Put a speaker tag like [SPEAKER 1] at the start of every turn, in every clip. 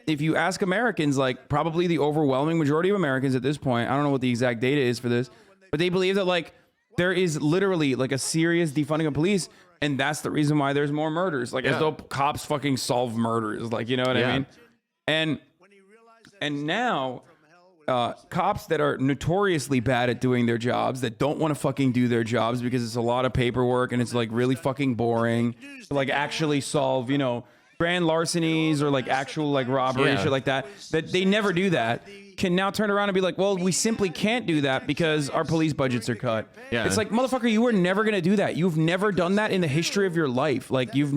[SPEAKER 1] if you ask Americans, like probably the overwhelming majority of Americans at this point, I don't know what the exact data is for this, but they believe that like there is literally like a serious defunding of police, and that's the reason why there's more murders. Like as though cops fucking solve murders. Like, you know what I mean? And now cops that are notoriously bad at doing their jobs, that don't want to fucking do their jobs because it's a lot of paperwork and it's like really fucking boring to like actually solve, you know, grand larcenies or like actual like robbery, shit like that they never do that, can now turn around and be like, well, we simply can't do that because our police budgets are cut. It's like, motherfucker, you were never gonna do that. You've never done that in the history of your life. Like, you've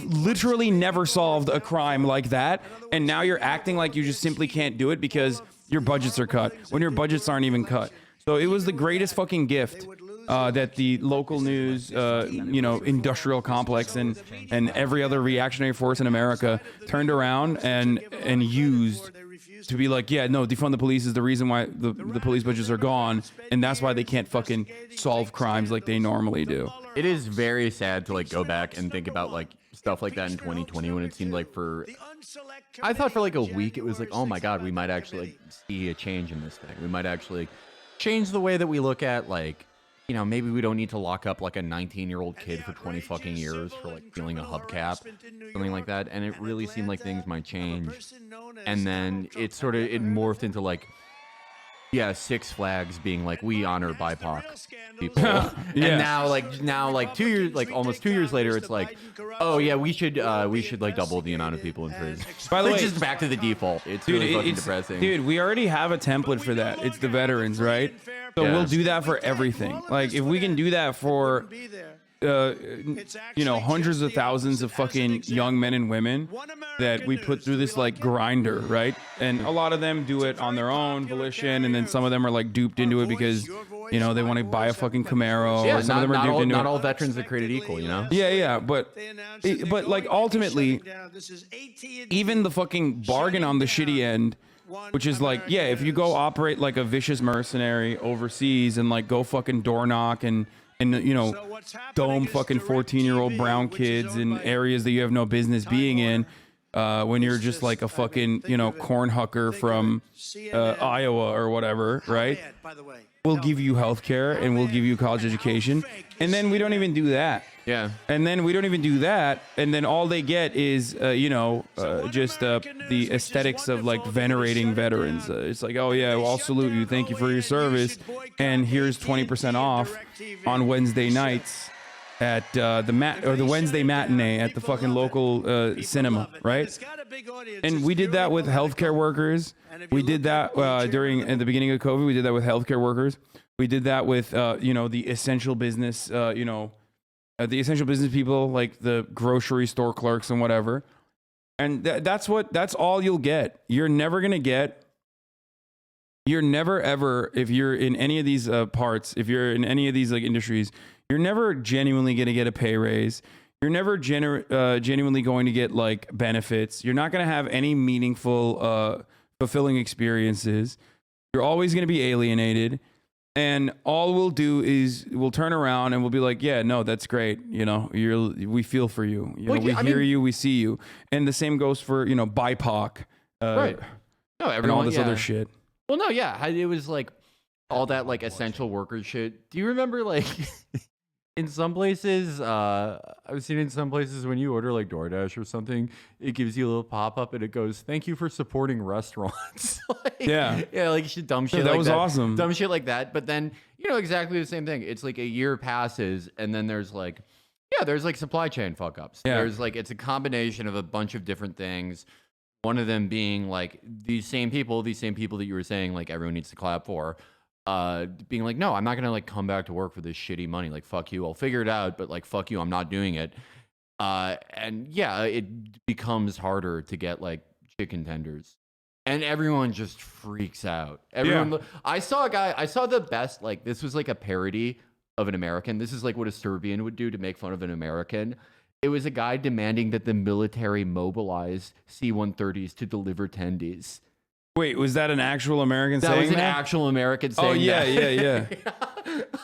[SPEAKER 1] literally never solved a crime like that, and now you're acting like you just simply can't do it because your budgets are cut when your budgets aren't even cut. So it was the greatest fucking gift that the local news, you know, industrial complex and every other reactionary force in America turned around and used to be like, yeah, no, defund the police is the reason why the police budgets are gone, and that's why they can't fucking solve crimes like they normally do.
[SPEAKER 2] It is very sad to like go back and think about like stuff like that in 2020 when it seemed like I thought for like a week it was like, oh my god, we might actually like see a change in this thing. We might actually change the way that we look at, like, you know, maybe we don't need to lock up like a 19-year-old kid for 20 fucking years for like stealing a hubcap, something like that. And it really seemed like things might change. And then it morphed into like, yeah, Six Flags being like, we honor BIPOC people. And now like 2 years, like almost 2 years later, it's like, oh yeah, we should like double the amount of people in prison. By the way, just back to the default. It's really fucking depressing.
[SPEAKER 1] Dude, we already have a template for that. It's the veterans, right? So we'll do that for everything. Like, if we can do that for you know, hundreds of thousands of fucking young men and women that we put through this like grinder, right? And a lot of them do it on their own volition, and then some of them are like duped into it because, you know, they want to buy a fucking Camaro.
[SPEAKER 2] Yeah,
[SPEAKER 1] or some of them are duped into it.
[SPEAKER 2] Not all veterans are created equal, you know?
[SPEAKER 1] Yeah, but like ultimately, even the fucking bargain on the shitty end, which is like, yeah, if you go operate like a vicious mercenary overseas and like go fucking door knock and you know, dome fucking 14-year-old brown kids in areas that you have no business being in, when you're just like a fucking, you know, corn hucker from Iowa or whatever, right? We'll give you healthcare and we'll give you college education, and then we don't even do that.
[SPEAKER 2] Yeah.
[SPEAKER 1] And then we don't even do that, and then all they get is, you know, just the aesthetics of like venerating veterans. It's like, oh yeah, well, I'll salute you, thank you for your service, and here's 20% off on Wednesday nights at the Wednesday matinee at the fucking local cinema, right? And we did that with healthcare workers. We did that at the beginning of COVID. We did that with healthcare workers. We did that with you know, the essential business, you know, the essential business people, like the grocery store clerks and whatever. And that's all you'll get. You're never ever, if you're in any of these parts, if you're in any of these like industries, you're never genuinely going to get a pay raise. You're never genuinely going to get like benefits. You're not going to have any meaningful, fulfilling experiences. You're always going to be alienated. And all we'll do is we'll turn around and we'll be like, yeah, no, that's great. You know, we feel for you. You know, we hear you, we see you. And the same goes for, you know, BIPOC,
[SPEAKER 2] right? No, everyone,
[SPEAKER 1] and all this other shit.
[SPEAKER 2] Well, no, yeah, it was like all that like essential worker shit. Do you remember like in some places, I've seen in some places when you order like DoorDash or something, it gives you a little pop-up and it goes, thank you for supporting restaurants. Like, yeah, like dumb shit like that.
[SPEAKER 1] That was awesome.
[SPEAKER 2] Dumb shit like that. But then, you know, exactly the same thing. It's like a year passes and then there's like, there's like supply chain fuck-ups. Yeah. There's like, it's a combination of a bunch of different things. One of them being like these same people that you were saying like everyone needs to clap for, being like, no, I'm not gonna like come back to work for this shitty money. Like, fuck you, I'll figure it out, but like, fuck you, I'm not doing it. And yeah, it becomes harder to get like chicken tenders, and everyone just freaks out. Everyone, I saw the best, like, this was like a parody of an American. This is like what a Serbian would do to make fun of an American. It was a guy demanding that the military mobilize C-130s to deliver tendies.
[SPEAKER 1] Wait, was that an actual American saying that?
[SPEAKER 2] That was an actual American saying that.
[SPEAKER 1] Yeah.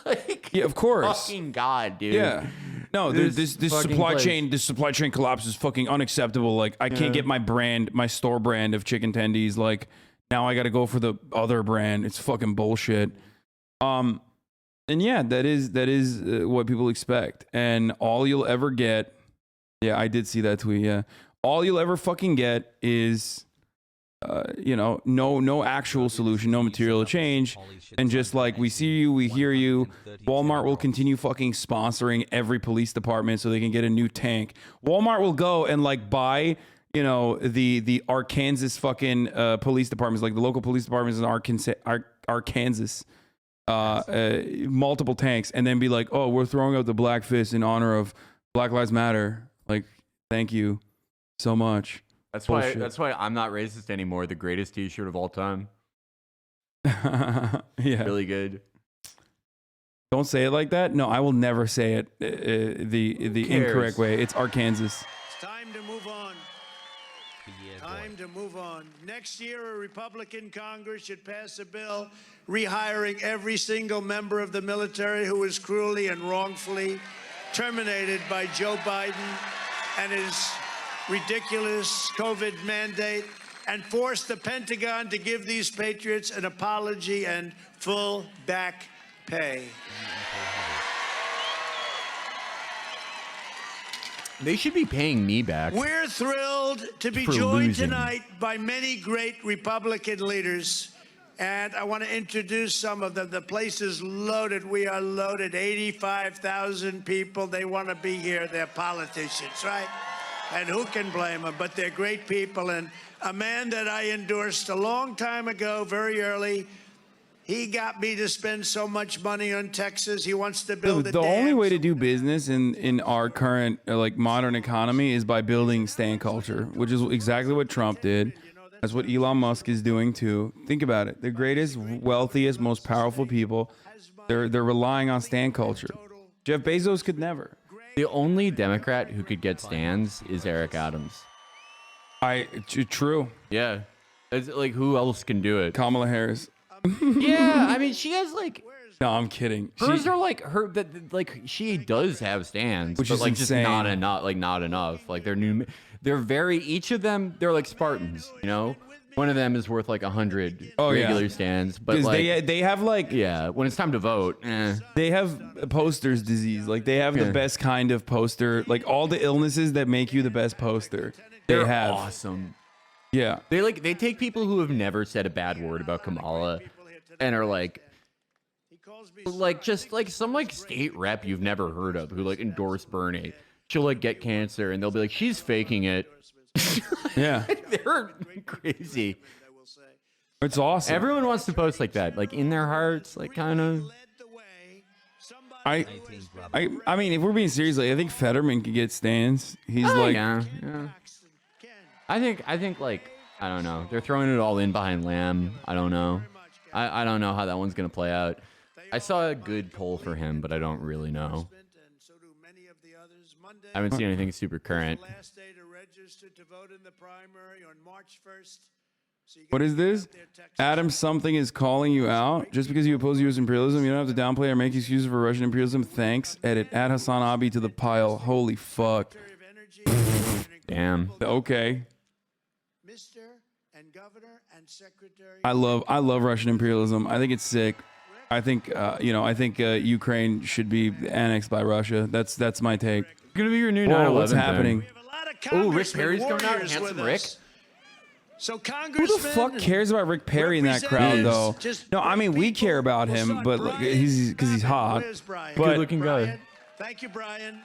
[SPEAKER 2] Like,
[SPEAKER 1] yeah, of course.
[SPEAKER 2] Fucking God, dude.
[SPEAKER 1] Yeah. No, this supply chain collapse is fucking unacceptable. Like, I can't get my store brand of chicken tendies. Like, now I got to go for the other brand. It's fucking bullshit. And yeah, that is what people expect. And all you'll ever get, yeah, I did see that tweet. Yeah, all you'll ever fucking get is, no actual solution, no material change, and just like, we see you, we hear you. Walmart will continue fucking sponsoring every police department so they can get a new tank. Walmart will go and like buy, the Arkansas fucking police departments, like the local police departments in Arkansas, multiple tanks, and then be like, oh, we're throwing out the black fist in honor of Black Lives Matter. Like, thank you so much.
[SPEAKER 2] That's why I'm not racist anymore. The greatest T-shirt of all time.
[SPEAKER 1] Yeah,
[SPEAKER 2] really good.
[SPEAKER 1] Don't say it like that. No, I will never say it the incorrect way. It's Arkansas.
[SPEAKER 3] It's time to move on. Time to move on. Next year, a Republican Congress should pass a bill rehiring every single member of the military who was cruelly and wrongfully terminated by Joe Biden and his ridiculous COVID mandate, and force the Pentagon to give these patriots an apology and full back pay.
[SPEAKER 2] They should be paying me back.
[SPEAKER 3] We're thrilled to be joined tonight by many great Republican leaders. And I want to introduce some of them. The place is loaded. We are loaded. 85,000 people. They want to be here. They're politicians, right? And who can blame them? But they're great people. And a man that I endorsed a long time ago, very early, he got me to spend so much money on Texas. He wants to build
[SPEAKER 1] the only way to do business in our current like modern economy is by building stand culture, which is exactly what Trump did. That's what Elon Musk is doing too. Think about it. The greatest, wealthiest, most powerful people, they're relying on stand culture. Jeff Bezos could never.
[SPEAKER 2] The only Democrat who could get stands is Eric Adams.
[SPEAKER 1] True.
[SPEAKER 2] Yeah. It's like, who else can do it?
[SPEAKER 1] Kamala Harris.
[SPEAKER 2] Yeah, I mean, she has like.
[SPEAKER 1] No, I'm kidding.
[SPEAKER 2] Hers are like her that like she does have stands,
[SPEAKER 1] which
[SPEAKER 2] but
[SPEAKER 1] is
[SPEAKER 2] like
[SPEAKER 1] insane.
[SPEAKER 2] Just not enough. Like not enough. Like they're very each of them. They're like Spartans. One of them is worth like 100 regular stands, but like
[SPEAKER 1] they have like
[SPEAKER 2] when it's time to vote,
[SPEAKER 1] they have posters disease. Like they have the best kind of poster. Like all the illnesses that make you the best poster. They're
[SPEAKER 2] awesome.
[SPEAKER 1] Yeah,
[SPEAKER 2] they take people who have never said a bad word about Kamala, and are like just like some like state rep you've never heard of who like endorsed Bernie. She'll like get cancer, and they'll be like, she's faking it.
[SPEAKER 1] Yeah,
[SPEAKER 2] they're crazy.
[SPEAKER 1] It's awesome.
[SPEAKER 2] Everyone wants to post like that, like in their hearts, like kind of.
[SPEAKER 1] I mean, if we're being serious, like, I think Fetterman could get stands. He's
[SPEAKER 2] yeah. I think like I don't know. They're throwing it all in behind Lamb. I don't know. I don't know how that one's gonna play out. I saw a good poll for him, but I don't really know. I haven't seen anything super current.
[SPEAKER 1] What is this? Adam something is calling you out. Just because you oppose U.S. imperialism, you don't have to downplay or make excuses for Russian imperialism. Thanks. Edit. Add HasanAbi to the pile. Holy fuck.
[SPEAKER 2] Damn.
[SPEAKER 1] Okay. I love Russian imperialism. I think it's sick. I think Ukraine should be annexed by Russia. That's my take.
[SPEAKER 2] It's gonna be your new 9/11.
[SPEAKER 1] What's happening?
[SPEAKER 2] Oh, Rick Perry's coming out. Handsome Rick.
[SPEAKER 3] So
[SPEAKER 1] who the fuck cares about Rick Perry in that crowd, though? No, I mean we care about him, but like, he's hot.
[SPEAKER 2] Good looking guy.
[SPEAKER 3] Thank you, Brian.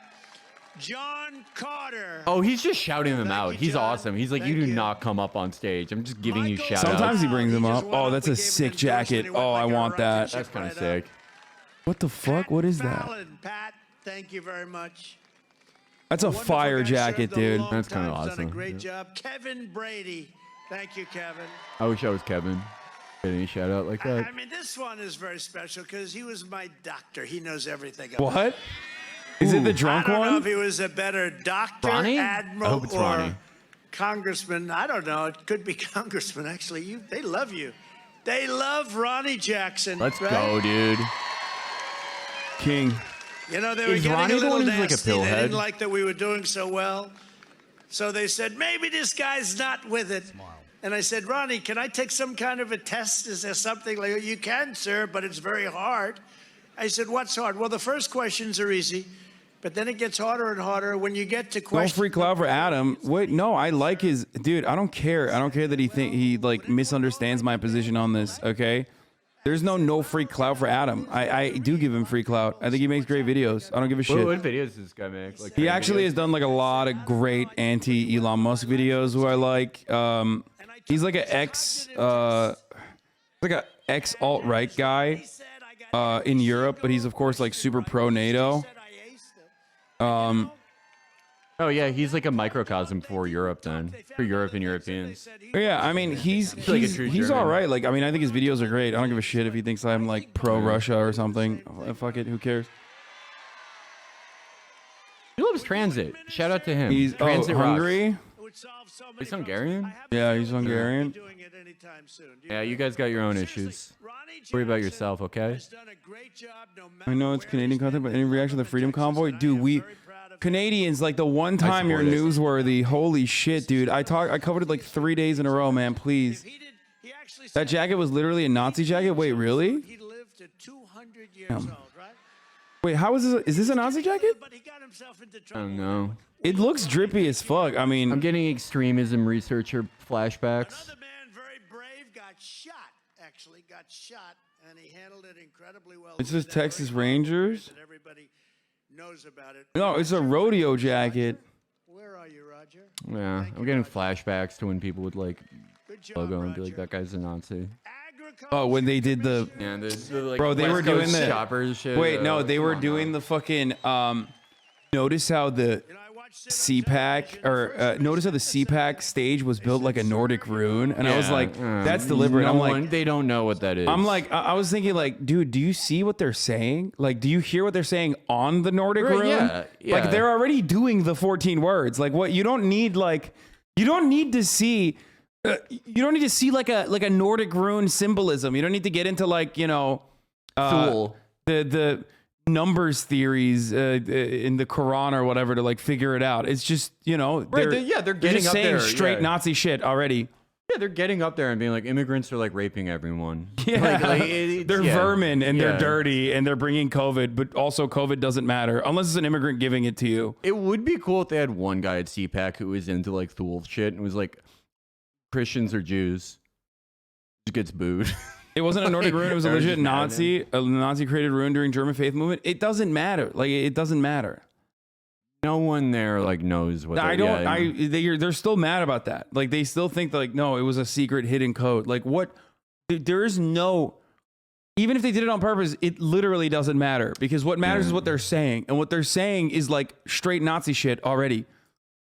[SPEAKER 3] John Carter.
[SPEAKER 2] Oh, he's just shouting them out. He's awesome. He's like, you do not come up on stage. I'm just giving you shout outs.
[SPEAKER 1] Sometimes he brings them up. Oh, that's a sick jacket. Oh, I want that.
[SPEAKER 2] That's kind of sick.
[SPEAKER 1] What the fuck? What is that?
[SPEAKER 3] Pat, thank you very much.
[SPEAKER 1] That's a fire jacket, dude.
[SPEAKER 2] That's kind of awesome.
[SPEAKER 3] Done a great job. Kevin Brady. Thank you, Kevin.
[SPEAKER 2] I wish I was Kevin. Get any shout out like that?
[SPEAKER 3] I mean, this one is very special because he was my doctor. He knows everything about
[SPEAKER 1] What? Is it the drunk one?
[SPEAKER 3] I don't know if he was a better doctor,
[SPEAKER 2] Ronnie?
[SPEAKER 3] admiral,
[SPEAKER 2] I hope it's
[SPEAKER 3] or
[SPEAKER 2] Ronnie.
[SPEAKER 3] congressman. I don't know. It could be congressman, actually. They love you. They love Ronnie Jackson.
[SPEAKER 2] Let's
[SPEAKER 3] right?
[SPEAKER 2] go, dude.
[SPEAKER 1] King.
[SPEAKER 3] You know, they were
[SPEAKER 2] Is
[SPEAKER 3] getting
[SPEAKER 2] Ronnie
[SPEAKER 3] a
[SPEAKER 2] the
[SPEAKER 3] little
[SPEAKER 2] one who's like a
[SPEAKER 3] nasty. They
[SPEAKER 2] pillhead?
[SPEAKER 3] didn't like that we were doing so well. So they said, maybe this guy's not with it. And I said, Ronnie, can I take some kind of a test? Is there something like, you can, sir, but it's very hard. I said, what's hard? Well, the first questions are easy, but then it gets harder and harder when you get to
[SPEAKER 1] No
[SPEAKER 3] questions.
[SPEAKER 1] free clout for Adam. Wait, no, I like his dude. I don't care. I don't care that he like misunderstands my position on this. Okay, there's no free clout for Adam. I do give him free clout. I think he makes great videos. I don't give a shit.
[SPEAKER 2] What videos does this guy make? Like,
[SPEAKER 1] He actually has done like a lot of great anti Elon Musk videos who I like. He's like an ex alt-right guy in Europe, but he's of course like super pro NATO.
[SPEAKER 2] Oh yeah, he's like a microcosm for Europe then, for Europe and Europeans.
[SPEAKER 1] Yeah, I mean he's
[SPEAKER 2] like a true German.
[SPEAKER 1] all right. Like I mean I think his videos are great. I don't give a shit if he thinks I'm like pro Russia or something. Fuck it, who cares?
[SPEAKER 2] He loves transit. Shout out to him.
[SPEAKER 1] He's
[SPEAKER 2] transit rocks.
[SPEAKER 1] Hungary.
[SPEAKER 2] He's Hungarian?
[SPEAKER 1] Yeah, he's Hungarian.
[SPEAKER 2] Yeah, you guys got your own issues. Worry about yourself, okay?
[SPEAKER 1] I know it's Canadian content, but any reaction to the Freedom Convoy, dude? We Canadians, like the one time you're
[SPEAKER 2] support it.
[SPEAKER 1] newsworthy. Holy shit, dude! I covered it like 3 days in a row, man. Please. That jacket was literally a Nazi jacket. Wait, really?
[SPEAKER 3] He lived to 200 years old, right?
[SPEAKER 1] Wait, how is this? Is this a Nazi jacket?
[SPEAKER 3] But he got himself into
[SPEAKER 2] I
[SPEAKER 3] trouble.
[SPEAKER 2] don't know.
[SPEAKER 1] It looks drippy as fuck. I mean,
[SPEAKER 2] I'm getting extremism researcher flashbacks.
[SPEAKER 3] Another man, very brave, got shot. Actually, got shot, and he handled it incredibly well.
[SPEAKER 1] It says Texas Rangers.
[SPEAKER 3] And everybody knows about it.
[SPEAKER 1] No, it's a rodeo jacket.
[SPEAKER 3] Where are you, Roger?
[SPEAKER 2] Yeah, I'm getting flashbacks to when people would like
[SPEAKER 3] Good job,
[SPEAKER 2] logo and be like,
[SPEAKER 3] Roger.
[SPEAKER 2] "That guy's a Nazi."
[SPEAKER 1] Oh, when they did the
[SPEAKER 2] Yeah, there's like
[SPEAKER 1] Bro, they
[SPEAKER 2] West
[SPEAKER 1] were doing
[SPEAKER 2] Coast
[SPEAKER 1] the
[SPEAKER 2] shoppers shit.
[SPEAKER 1] Wait, no, they
[SPEAKER 2] come
[SPEAKER 1] were
[SPEAKER 2] on,
[SPEAKER 1] doing
[SPEAKER 2] bro.
[SPEAKER 1] the fucking notice how the CPAC or notice how the CPAC stage was built like a Nordic rune, and I was
[SPEAKER 2] Yeah,
[SPEAKER 1] like, that's deliberate.
[SPEAKER 2] No
[SPEAKER 1] I'm
[SPEAKER 2] one,
[SPEAKER 1] like,
[SPEAKER 2] they don't know what that is.
[SPEAKER 1] I'm like, I was thinking like, dude, do you see what they're saying? Like, do you hear what they're saying on the Nordic
[SPEAKER 2] Right,
[SPEAKER 1] rune?
[SPEAKER 2] yeah, yeah.
[SPEAKER 1] Like they're already doing the 14 words. Like what? You don't need to see. You don't need to see like a Nordic rune symbolism. You don't need to get into like
[SPEAKER 2] Thule.
[SPEAKER 1] the numbers theories in the Quran or whatever to like figure it out. It's just
[SPEAKER 2] Right, they're getting
[SPEAKER 1] just
[SPEAKER 2] up
[SPEAKER 1] saying
[SPEAKER 2] there,
[SPEAKER 1] straight
[SPEAKER 2] yeah.
[SPEAKER 1] Nazi shit already.
[SPEAKER 2] Yeah, they're getting up there and being like, immigrants are like raping everyone.
[SPEAKER 1] Yeah, they're
[SPEAKER 2] yeah.
[SPEAKER 1] vermin and
[SPEAKER 2] Yeah.
[SPEAKER 1] they're dirty and they're bringing COVID, but also COVID doesn't matter unless it's an immigrant giving it to you.
[SPEAKER 2] It would be cool if they had one guy at CPAC who was into like Thule shit and was like, Christians or Jews. Just gets booed.
[SPEAKER 1] It wasn't a Nordic rune. It was a
[SPEAKER 2] Or
[SPEAKER 1] legit
[SPEAKER 2] just mad at
[SPEAKER 1] Nazi. A Nazi created rune during German faith movement. It doesn't matter. Like it doesn't matter.
[SPEAKER 2] No one there like knows what.
[SPEAKER 1] I
[SPEAKER 2] they're-
[SPEAKER 1] don't.
[SPEAKER 2] yeah,
[SPEAKER 1] They're still mad about that. Like they still think that, like, no, it was a secret hidden code. Like what? There is no. Even if they did it on purpose, it literally doesn't matter because what matters is what they're saying, and what they're saying is like straight Nazi shit already.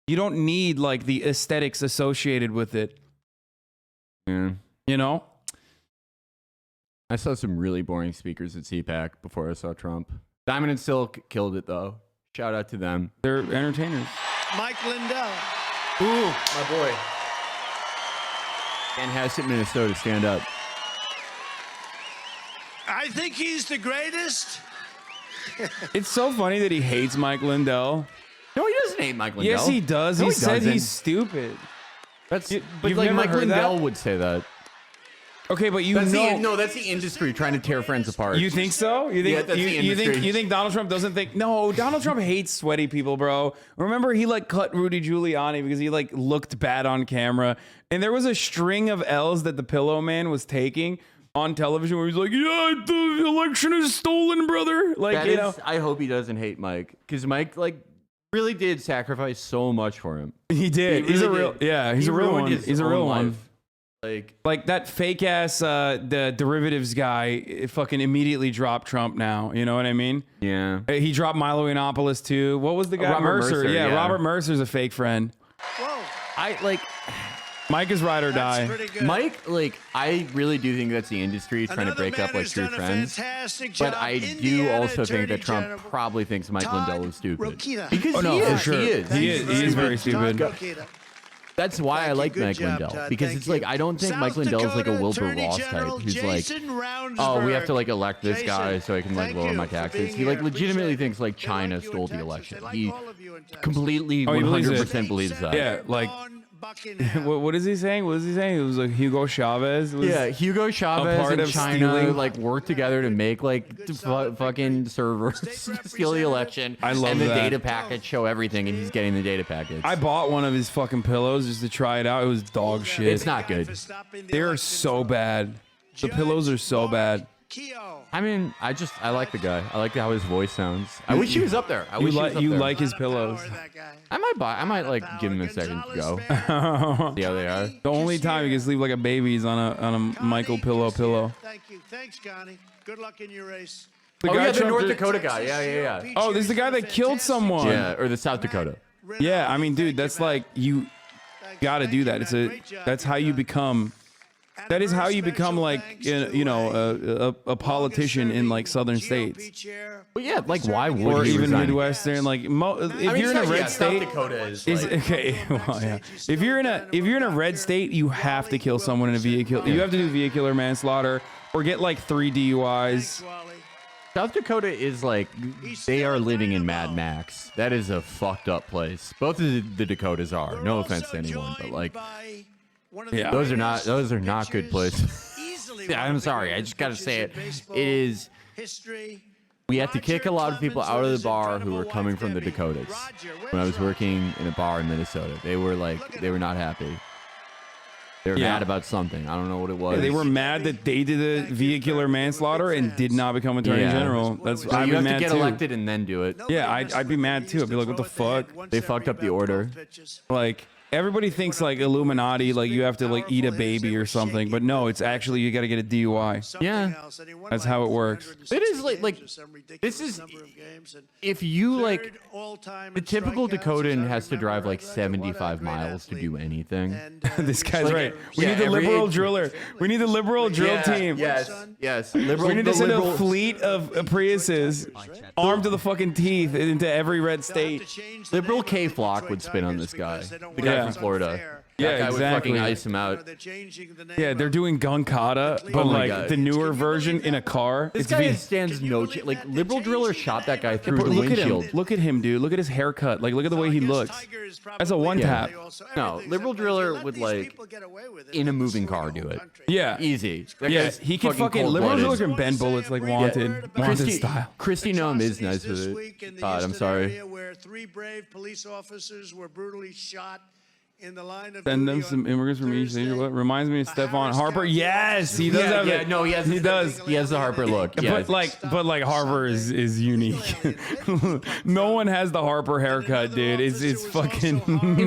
[SPEAKER 1] You don't need like the aesthetics associated with it.
[SPEAKER 2] yeah.
[SPEAKER 1] You know?
[SPEAKER 2] I saw some really boring speakers at CPAC before I saw Trump. Diamond and Silk killed it though. Shout out to them.
[SPEAKER 1] They're entertainers.
[SPEAKER 3] Mike Lindell.
[SPEAKER 2] Ooh, my boy. Dan Hassett, Minnesota, stand up.
[SPEAKER 3] I think he's the greatest.
[SPEAKER 1] It's so funny that he hates Mike Lindell.
[SPEAKER 2] No, he doesn't hate Mike Lindell.
[SPEAKER 1] Yes, he does.
[SPEAKER 2] No,
[SPEAKER 1] he
[SPEAKER 2] he
[SPEAKER 1] said
[SPEAKER 2] doesn't.
[SPEAKER 1] he's stupid.
[SPEAKER 2] That's
[SPEAKER 1] You-
[SPEAKER 2] but
[SPEAKER 1] you've
[SPEAKER 2] like
[SPEAKER 1] never
[SPEAKER 2] Mike
[SPEAKER 1] heard
[SPEAKER 2] Lindell
[SPEAKER 1] that?
[SPEAKER 2] would say that.
[SPEAKER 1] Okay, but
[SPEAKER 2] That's that's the industry trying to tear friends apart.
[SPEAKER 1] You think so? You think
[SPEAKER 2] Yeah, that's the
[SPEAKER 1] you think
[SPEAKER 2] industry.
[SPEAKER 1] you think Donald Trump doesn't think? No, Donald Trump hates sweaty people, bro. Remember he like cut Rudy Giuliani because he like looked bad on camera, and there was a string of L's that the Pillow Man was taking on television where he's like, "Yeah, the election is stolen, brother." Like
[SPEAKER 2] That
[SPEAKER 1] you
[SPEAKER 2] is-
[SPEAKER 1] know,
[SPEAKER 2] I hope he doesn't hate Mike because Mike like really did sacrifice so much for him.
[SPEAKER 1] he did.
[SPEAKER 2] He
[SPEAKER 1] He's a
[SPEAKER 2] really
[SPEAKER 1] real,
[SPEAKER 2] did.
[SPEAKER 1] yeah, he's
[SPEAKER 2] He
[SPEAKER 1] a real
[SPEAKER 2] ruined
[SPEAKER 1] one.
[SPEAKER 2] his
[SPEAKER 1] He's a
[SPEAKER 2] own
[SPEAKER 1] real
[SPEAKER 2] life.
[SPEAKER 1] one. Like that fake ass the derivatives guy fucking immediately dropped Trump now. You know what I mean?
[SPEAKER 2] Yeah.
[SPEAKER 1] He dropped Milo Yiannopoulos too. What was the guy?
[SPEAKER 2] Robert Mercer,
[SPEAKER 1] Yeah,
[SPEAKER 2] yeah.
[SPEAKER 1] Robert Mercer's a fake friend.
[SPEAKER 3] Whoa,
[SPEAKER 2] I like
[SPEAKER 1] Mike is ride or
[SPEAKER 3] that's
[SPEAKER 1] die.
[SPEAKER 3] pretty good.
[SPEAKER 2] Mike. Like I really do think that's the industry trying
[SPEAKER 3] Another
[SPEAKER 2] to break
[SPEAKER 3] man
[SPEAKER 2] up like
[SPEAKER 3] who's
[SPEAKER 2] true
[SPEAKER 3] done a
[SPEAKER 2] friends.
[SPEAKER 3] fantastic job.
[SPEAKER 2] But I do
[SPEAKER 3] Indiana
[SPEAKER 2] also think that
[SPEAKER 3] Attorney
[SPEAKER 2] Trump
[SPEAKER 3] General
[SPEAKER 2] probably thinks Mike
[SPEAKER 3] Todd
[SPEAKER 2] Lindell is stupid.
[SPEAKER 3] Rokita.
[SPEAKER 2] because
[SPEAKER 1] Oh, no,
[SPEAKER 2] he
[SPEAKER 1] for
[SPEAKER 2] is.
[SPEAKER 1] sure.
[SPEAKER 2] He is.
[SPEAKER 1] He is very
[SPEAKER 3] Todd
[SPEAKER 1] stupid.
[SPEAKER 3] Rokita.
[SPEAKER 2] That's why I like Mike
[SPEAKER 3] job,
[SPEAKER 2] Lindell,
[SPEAKER 3] Todd.
[SPEAKER 2] because
[SPEAKER 3] Thank
[SPEAKER 2] it's like
[SPEAKER 3] you.
[SPEAKER 2] I don't think Mike
[SPEAKER 3] South
[SPEAKER 2] Lindell is like a
[SPEAKER 3] Dakota
[SPEAKER 2] Wilbur
[SPEAKER 3] Attorney
[SPEAKER 2] Ross
[SPEAKER 3] General
[SPEAKER 2] type who's like,
[SPEAKER 3] Jason
[SPEAKER 2] oh, we have to
[SPEAKER 3] Roundsberg.
[SPEAKER 2] like elect this guy
[SPEAKER 3] Jason,
[SPEAKER 2] so I can like
[SPEAKER 3] thank
[SPEAKER 2] lower
[SPEAKER 3] you
[SPEAKER 2] my
[SPEAKER 3] for
[SPEAKER 2] taxes.
[SPEAKER 3] being
[SPEAKER 2] He like
[SPEAKER 3] here.
[SPEAKER 2] legitimately
[SPEAKER 3] Appreciate
[SPEAKER 2] thinks like
[SPEAKER 3] it. They like
[SPEAKER 2] China
[SPEAKER 3] you in
[SPEAKER 2] stole the
[SPEAKER 3] Texas.
[SPEAKER 2] election.
[SPEAKER 3] They like
[SPEAKER 2] He
[SPEAKER 3] all of you in Texas.
[SPEAKER 2] completely
[SPEAKER 1] Oh, he believes it.
[SPEAKER 2] 100% believes that.
[SPEAKER 1] Yeah, like
[SPEAKER 3] Buckingham.
[SPEAKER 1] what is he saying? What is he saying? It was like Hugo Chavez. Was,
[SPEAKER 2] Yeah, Hugo Chavez
[SPEAKER 1] part
[SPEAKER 2] and
[SPEAKER 1] of
[SPEAKER 2] China
[SPEAKER 1] stealing.
[SPEAKER 2] like work together to make like fucking servers steal the election.
[SPEAKER 1] I love
[SPEAKER 2] and the
[SPEAKER 1] that.
[SPEAKER 2] data packets show everything, and he's getting the data packets.
[SPEAKER 1] I bought one of his fucking pillows just to try it out. It was dog shit.
[SPEAKER 2] It's not good.
[SPEAKER 1] They're so bad. The pillows are so bad.
[SPEAKER 2] I mean, I like the guy. I like how his voice sounds. I wish he was up there. I wish he was up
[SPEAKER 1] You
[SPEAKER 2] there.
[SPEAKER 1] like his pillows.
[SPEAKER 2] I might like give him a second to go. See how they are.
[SPEAKER 1] The only time you can sleep like a baby is on a Michael pillow.
[SPEAKER 3] Thank you. Thanks, Connie. Good luck in your race.
[SPEAKER 1] The
[SPEAKER 2] Oh
[SPEAKER 1] guy
[SPEAKER 2] yeah, the
[SPEAKER 1] Trump
[SPEAKER 2] North
[SPEAKER 1] did-
[SPEAKER 2] Dakota guy. Yeah.
[SPEAKER 1] Oh, this is the guy that killed someone.
[SPEAKER 2] Yeah, or the South Dakota.
[SPEAKER 1] Yeah, I mean, dude, that's like you got to do that. That's how you become. That is how you become like a politician in like southern states
[SPEAKER 2] But yeah, like why would
[SPEAKER 1] or
[SPEAKER 2] he
[SPEAKER 1] even
[SPEAKER 2] resign?
[SPEAKER 1] Midwestern. Like if you're in a red state,
[SPEAKER 2] South Dakota is like,
[SPEAKER 1] okay. Well, yeah. If you're in a red state, you have to kill someone in a vehicle. You have to do vehicular manslaughter or get like 3 DUIs.
[SPEAKER 2] South Dakota is like they are living in Mad Max. That is a fucked up place. Both of the Dakotas are. No offense to anyone, but like
[SPEAKER 1] Yeah.
[SPEAKER 2] those are not good places. Yeah, I'm sorry. I just got to say it. It is. We had to kick a lot of people out of the bar who were coming from the Dakotas. When I was working in a bar in Minnesota, they were not happy. They were mad about something. I don't know what it was.
[SPEAKER 1] Yeah, they were mad that they did a vehicular manslaughter and did not become attorney general. That's
[SPEAKER 2] So
[SPEAKER 1] I'd
[SPEAKER 2] you
[SPEAKER 1] be
[SPEAKER 2] have to
[SPEAKER 1] mad
[SPEAKER 2] get
[SPEAKER 1] too.
[SPEAKER 2] elected and then do it.
[SPEAKER 1] Yeah, I'd be mad too. I'd be like, what the fuck?
[SPEAKER 2] They fucked up the order.
[SPEAKER 1] Like everybody thinks like Illuminati, like you have to like eat a baby or something, but no, it's actually you got to get a DUI.
[SPEAKER 2] Yeah.
[SPEAKER 1] That's how it works.
[SPEAKER 2] It is like this is if you like the typical Dakotan has to drive like 75 miles to do anything.
[SPEAKER 1] This guy's
[SPEAKER 2] Like,
[SPEAKER 1] right. We
[SPEAKER 2] yeah,
[SPEAKER 1] need the
[SPEAKER 2] every-
[SPEAKER 1] liberal driller. We need the liberal drill team.
[SPEAKER 2] Yes. Liberal,
[SPEAKER 1] We need to
[SPEAKER 2] the
[SPEAKER 1] send
[SPEAKER 2] liberal,
[SPEAKER 1] a fleet of Priuses armed to the fucking teeth into every red state.
[SPEAKER 2] liberal K Flock would spin on this guy. The guy
[SPEAKER 1] Yeah.
[SPEAKER 2] from Florida.
[SPEAKER 1] Yeah,
[SPEAKER 2] That guy would fucking
[SPEAKER 1] exactly.
[SPEAKER 2] ice him out.
[SPEAKER 1] Yeah, they're doing gun kata, but
[SPEAKER 2] my
[SPEAKER 1] like
[SPEAKER 2] God.
[SPEAKER 1] the newer version in a car.
[SPEAKER 2] This
[SPEAKER 1] It's
[SPEAKER 2] guy
[SPEAKER 1] V-
[SPEAKER 2] stands no chance. Like liberal driller shot that guy through
[SPEAKER 1] But
[SPEAKER 2] the
[SPEAKER 1] look at
[SPEAKER 2] windshield.
[SPEAKER 1] him. Look at him, dude. Look at his haircut. Like, look at the way he looks. That's a one tap.
[SPEAKER 2] No, liberal driller would like in a moving car do it.
[SPEAKER 1] Yeah.
[SPEAKER 2] Easy. That
[SPEAKER 1] Yeah,
[SPEAKER 2] guy's
[SPEAKER 1] he can fucking liberal
[SPEAKER 2] cold-blooded.
[SPEAKER 1] driller can bend bullets like wanted style.
[SPEAKER 2] Christy Noam is nice with it. God, I'm sorry.
[SPEAKER 3] Where 3 brave police officers were brutally shot in the line of
[SPEAKER 1] Send them
[SPEAKER 3] duty
[SPEAKER 1] some
[SPEAKER 3] on
[SPEAKER 1] immigrants from each state.
[SPEAKER 3] Thursday.
[SPEAKER 1] What reminds me of Stephon
[SPEAKER 3] Harris
[SPEAKER 1] Harper.
[SPEAKER 3] County
[SPEAKER 1] Yes, he does have it.
[SPEAKER 2] no, he has.
[SPEAKER 1] He does.
[SPEAKER 2] He has the Harper look. Yeah.
[SPEAKER 1] But like Harper is unique. No one has the Harper haircut, dude. It's fucking.
[SPEAKER 2] he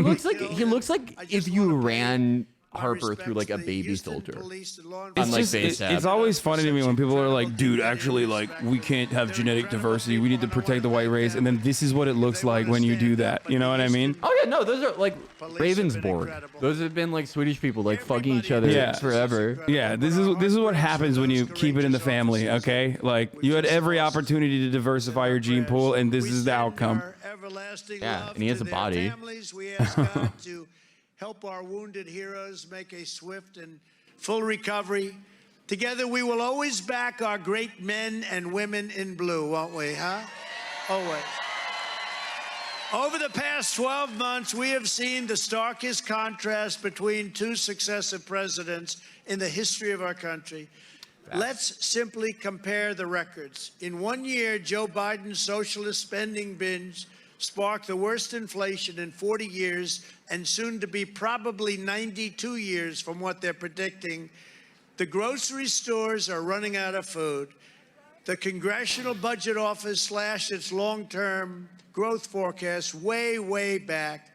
[SPEAKER 2] looks like if you ran Harper through like a baby filter.
[SPEAKER 1] It's
[SPEAKER 2] Unlike
[SPEAKER 1] just,
[SPEAKER 2] Baysap.
[SPEAKER 1] it's always funny to me when people are like, dude, actually, like, we can't have genetic diversity. We need to protect the white race. And then this is what it looks like when you do that. You know what I mean?
[SPEAKER 2] Oh yeah, no, those are like Ravensborg. Those have been like Swedish people like fucking each other
[SPEAKER 1] Yeah.
[SPEAKER 2] forever.
[SPEAKER 1] Yeah, this is what happens when you keep it in the family, okay? Like, you had every opportunity to diversify your gene pool, and this is the outcome.
[SPEAKER 2] Yeah, and he has a body.
[SPEAKER 3] We ask God to help our wounded heroes make a swift and full recovery. Together, we will always back our great men and women in blue, won't we, huh? Always. Over the past 12 months, we have seen the starkest contrast between 2 successive presidents in the history of our country. Let's simply compare the records. In 1 year, Joe Biden's socialist spending binge sparked the worst inflation in 40 years and soon to be probably 92 years from what they're predicting. The grocery stores are running out of food. The Congressional Budget Office slashed its long-term growth forecast way, way back,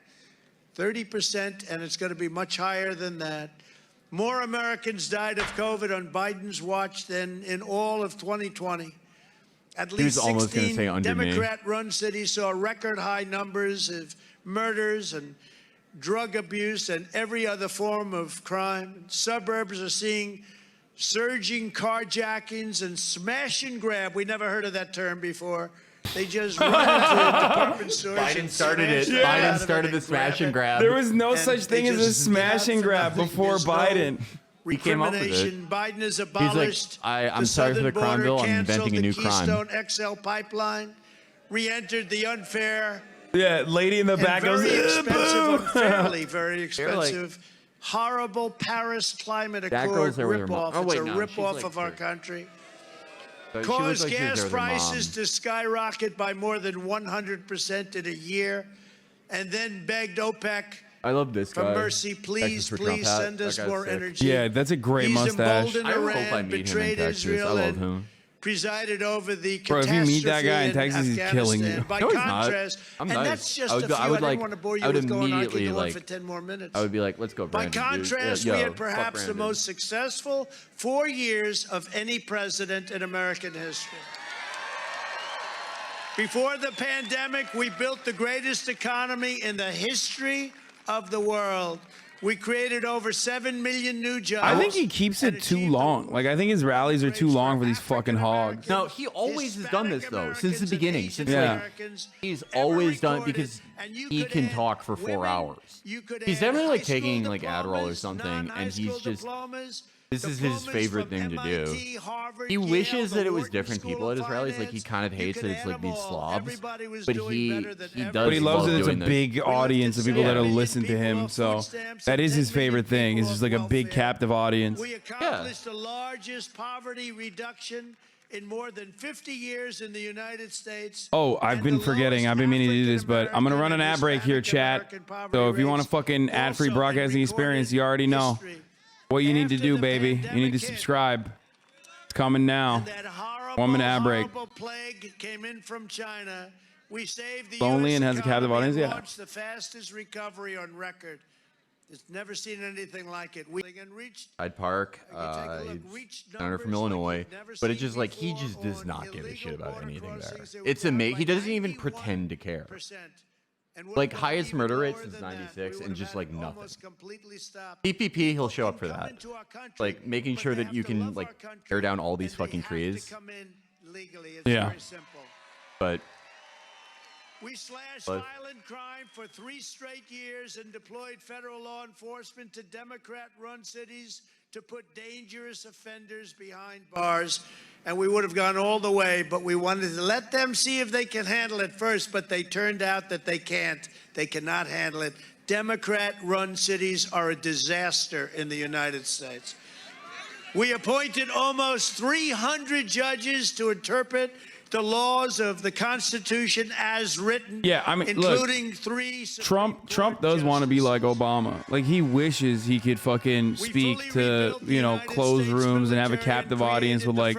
[SPEAKER 3] 30%, and it's going to be much higher than that. More Americans died of COVID on Biden's watch than in all of 2020. At least
[SPEAKER 2] almost gonna
[SPEAKER 3] 16
[SPEAKER 2] say under me.
[SPEAKER 3] Democrat-run cities saw record high numbers of murders and drug abuse and every other form of crime. Suburbs are seeing surging carjackings and smash and grab. We never heard of that term before. They just run into department stores.
[SPEAKER 2] Biden started it. Biden started the smash and grab.
[SPEAKER 1] There was no such thing as a smash and grab before Biden.
[SPEAKER 2] He came up with it.
[SPEAKER 3] Biden has
[SPEAKER 2] He's
[SPEAKER 3] abolished.
[SPEAKER 2] like, I'm sorry for the crime bill. I'm inventing a new crime.
[SPEAKER 3] Keystone XL pipeline, re-entered the unfair.
[SPEAKER 1] Yeah, lady in the back goes,
[SPEAKER 3] very expensive, unfairly very
[SPEAKER 2] Like,
[SPEAKER 3] expensive, horrible Paris Climate
[SPEAKER 2] That
[SPEAKER 3] Accord
[SPEAKER 2] girl's there with her mom.
[SPEAKER 3] ripoff.
[SPEAKER 2] Oh, wait,
[SPEAKER 3] It's a
[SPEAKER 2] no, she's
[SPEAKER 3] ripoff
[SPEAKER 2] like
[SPEAKER 3] of our
[SPEAKER 2] three.
[SPEAKER 3] country.
[SPEAKER 2] So she
[SPEAKER 3] Caused
[SPEAKER 2] looks like she's
[SPEAKER 3] gas
[SPEAKER 2] there with her mom.
[SPEAKER 3] prices to skyrocket by more than 100% in a year, and then begged OPEC
[SPEAKER 2] I love this
[SPEAKER 3] for
[SPEAKER 2] guy.
[SPEAKER 3] mercy, please,
[SPEAKER 2] Texas for Trump
[SPEAKER 3] please
[SPEAKER 2] hat.
[SPEAKER 3] send us
[SPEAKER 2] That guy's
[SPEAKER 3] more
[SPEAKER 2] sick.
[SPEAKER 3] energy.
[SPEAKER 1] yeah, that's a great
[SPEAKER 3] He's
[SPEAKER 1] mustache.
[SPEAKER 3] emboldened
[SPEAKER 2] I hope
[SPEAKER 3] Iran,
[SPEAKER 2] I meet him in
[SPEAKER 3] betrayed
[SPEAKER 2] Texas.
[SPEAKER 3] Israel,
[SPEAKER 2] I love
[SPEAKER 3] and
[SPEAKER 2] him.
[SPEAKER 3] presided over the
[SPEAKER 1] Bro, if you meet that guy in
[SPEAKER 3] catastrophe
[SPEAKER 1] Texas, he's killing you.
[SPEAKER 3] Afghanistan. By
[SPEAKER 2] No, he's not.
[SPEAKER 3] contrast,
[SPEAKER 2] I'm
[SPEAKER 3] and
[SPEAKER 2] nice.
[SPEAKER 3] that's just
[SPEAKER 2] I would
[SPEAKER 3] a
[SPEAKER 2] go-
[SPEAKER 3] few.
[SPEAKER 2] I would,
[SPEAKER 3] didn't
[SPEAKER 2] like-
[SPEAKER 3] want to bore you
[SPEAKER 2] I would
[SPEAKER 3] with going on. I could
[SPEAKER 2] immediately,
[SPEAKER 3] go on
[SPEAKER 2] like-
[SPEAKER 3] for 10 more minutes.
[SPEAKER 2] I would be like, let's go,
[SPEAKER 3] By
[SPEAKER 2] Brandon.
[SPEAKER 3] contrast,
[SPEAKER 2] dude.
[SPEAKER 3] we
[SPEAKER 2] Yo,
[SPEAKER 3] had perhaps
[SPEAKER 2] fuck
[SPEAKER 3] the
[SPEAKER 2] Brandon.
[SPEAKER 3] most successful 4 years of any president in American history. Before the pandemic, we built the greatest economy in the history of the world. We created over 7 million new jobs.
[SPEAKER 1] I think he keeps it too long. Like, I think his rallies are too long for these fucking hogs.
[SPEAKER 2] No, he always has done this, though, since the beginning. Since,
[SPEAKER 1] Yeah.
[SPEAKER 2] he's always done because he can talk for 4 hours. He's definitely, like, taking, like, Adderall or something, and he's just... This is his favorite thing to do. He wishes that it was different people at his rallies. Like, he kind of hates that it's like these slobs, but he does.
[SPEAKER 1] But he loves
[SPEAKER 2] love
[SPEAKER 1] that it's a
[SPEAKER 2] doing this.
[SPEAKER 1] big audience of people that'll listen to him. So that is his favorite thing. It's just like a big captive audience.
[SPEAKER 3] We accomplished the largest poverty reduction in more than 50 years in the United States.
[SPEAKER 1] Oh, I've been forgetting. I've been meaning to do this, but I'm going to run an ad break here, chat. So if you want a fucking ad-free broadcasting experience, you already know what you need to do, baby. You need to subscribe. It's coming now. 1 minute ad break.
[SPEAKER 3] Plague came in from China. We saved the
[SPEAKER 1] Lonely
[SPEAKER 3] US
[SPEAKER 1] and has a captive
[SPEAKER 3] economy
[SPEAKER 1] audience,
[SPEAKER 3] and
[SPEAKER 1] yeah.
[SPEAKER 3] launched the fastest recovery on record. It's never seen anything like it. We reached
[SPEAKER 2] Hyde Park, senator from Illinois, but it's just like he just does not give a shit about anything there. It's amazing. He doesn't even pretend to care. Like, highest murder rate since '96 and just like nothing. PPP, he'll show up for that. Like, making sure that you can like tear down all these fucking trees.
[SPEAKER 1] Yeah.
[SPEAKER 2] But
[SPEAKER 3] we slashed violent crime for 3 straight years and deployed federal law enforcement to Democrat-run cities to put dangerous offenders behind bars. And we would have gone all the way, but we wanted to let them see if they can handle it first, but they turned out that they can't. They cannot handle it. Democrat-run cities are a disaster in the United States. We appointed almost 300 judges to interpret the laws of the Constitution as written,
[SPEAKER 1] Yeah, I mean,
[SPEAKER 3] including
[SPEAKER 1] look,
[SPEAKER 3] 3
[SPEAKER 1] Trump does want to be like Obama. Like, he wishes he could fucking speak to, you know, closed rooms and have a captive audience with like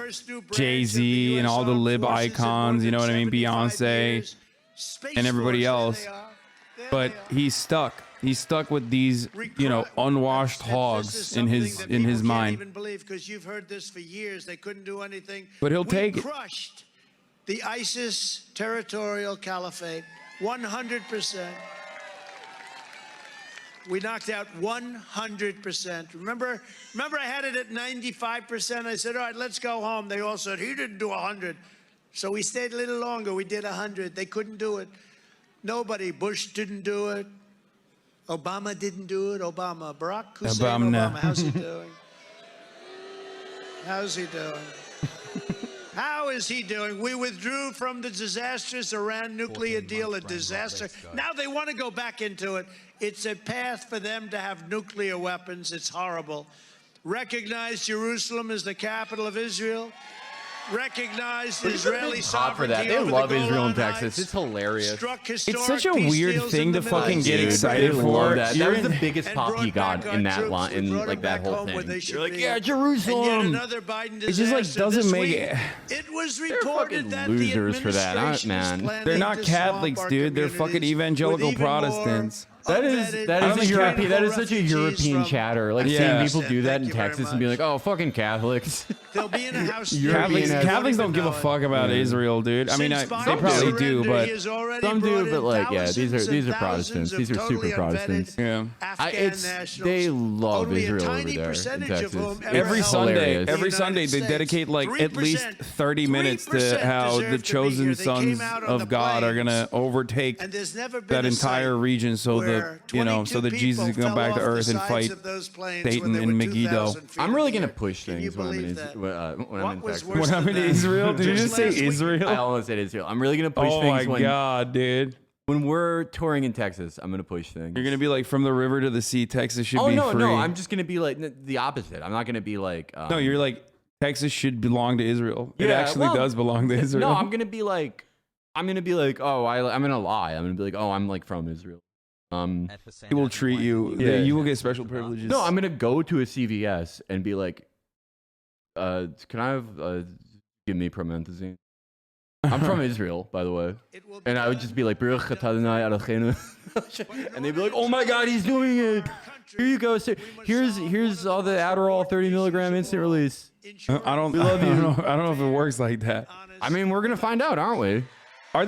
[SPEAKER 1] Jay-Z and all the lib icons, you know what I mean, Beyonce and everybody else. But he's stuck. He's stuck with these, you know, unwashed hogs in his mind.
[SPEAKER 3] Even believe, because you've heard this for years, they couldn't do anything.
[SPEAKER 1] But he'll take it.
[SPEAKER 3] Crushed the ISIS territorial caliphate, 100%. We knocked out 100%. Remember I had it at 95%. I said, all right, let's go home. They all said, he didn't do 100. So we stayed a little longer. We did 100. They couldn't do it. Nobody. Bush didn't do it. Obama didn't do it. Barack Hussein Obama. How's he doing? How's he doing? How is he doing? We withdrew from the disastrous Iran nuclear deal, a disaster. Now they want to go back into it. It's a path for them to have nuclear weapons. It's horrible. Recognize Jerusalem as the capital of Israel. Recognize Israeli
[SPEAKER 2] hot for that.
[SPEAKER 3] sovereignty
[SPEAKER 2] They
[SPEAKER 3] over
[SPEAKER 2] love
[SPEAKER 3] the
[SPEAKER 2] Israel
[SPEAKER 3] Golan
[SPEAKER 2] and Texas.
[SPEAKER 3] Heights.
[SPEAKER 2] It's hilarious.
[SPEAKER 1] It's such a weird thing to fucking get excited
[SPEAKER 2] Dude,
[SPEAKER 1] for.
[SPEAKER 2] that was the biggest pop he got in that line, in like that whole thing. You're like, yeah, Jerusalem.
[SPEAKER 1] It just like doesn't make it.
[SPEAKER 3] It was
[SPEAKER 2] They're
[SPEAKER 3] reported
[SPEAKER 2] fucking
[SPEAKER 3] that
[SPEAKER 2] losers for that,
[SPEAKER 3] the
[SPEAKER 2] man.
[SPEAKER 3] administration is
[SPEAKER 1] They're not
[SPEAKER 3] planning to
[SPEAKER 1] Catholics,
[SPEAKER 3] swamp our
[SPEAKER 1] dude. They're fucking
[SPEAKER 3] communities
[SPEAKER 1] evangelical
[SPEAKER 3] with even more
[SPEAKER 1] Protestants.
[SPEAKER 2] That is a European. That is such a European chatter. Like seeing people do that in Texas and be like, "Oh, fucking Catholics."
[SPEAKER 3] They'll be in a house.
[SPEAKER 1] Catholics don't give a fuck about Israel, dude. I mean, they probably do, but
[SPEAKER 2] some do. But like, yeah, these are Protestants. These are super Protestants.
[SPEAKER 1] Yeah,
[SPEAKER 2] they love Israel over there in Texas.
[SPEAKER 1] Every Sunday they dedicate like at least 30 minutes to how the chosen sons of God are gonna overtake that entire region, so that Jesus can come back to earth and fight Satan in Megiddo.
[SPEAKER 2] I'm really gonna push things when I'm in Texas.
[SPEAKER 1] When I'm in Israel, did you just say Israel?
[SPEAKER 2] I almost said Israel. I'm really gonna push things.
[SPEAKER 1] Oh my god, dude!
[SPEAKER 2] When we're touring in Texas, I'm gonna push things.
[SPEAKER 1] You're gonna be like, from the river to the sea, Texas should be free.
[SPEAKER 2] No, I'm just gonna be like the opposite. I'm not gonna be like.
[SPEAKER 1] No, you're like, Texas should belong to Israel. It actually does belong to Israel.
[SPEAKER 2] No, I'm gonna be like, I'm gonna lie. I'm gonna be like, oh, I'm like from Israel.
[SPEAKER 1] He will treat you. Yeah, you will get special privileges.
[SPEAKER 2] No, I'm gonna go to a CVS and be like, can I have give me promethazine? I'm from Israel, by the way, and I would just be like, and they'd be like, oh my god, he's doing it. Here you go. So here's all the Adderall 30 milligram instant release.
[SPEAKER 1] I don't know if it works like that.
[SPEAKER 2] I mean, we're gonna find out, aren't we?
[SPEAKER 1] I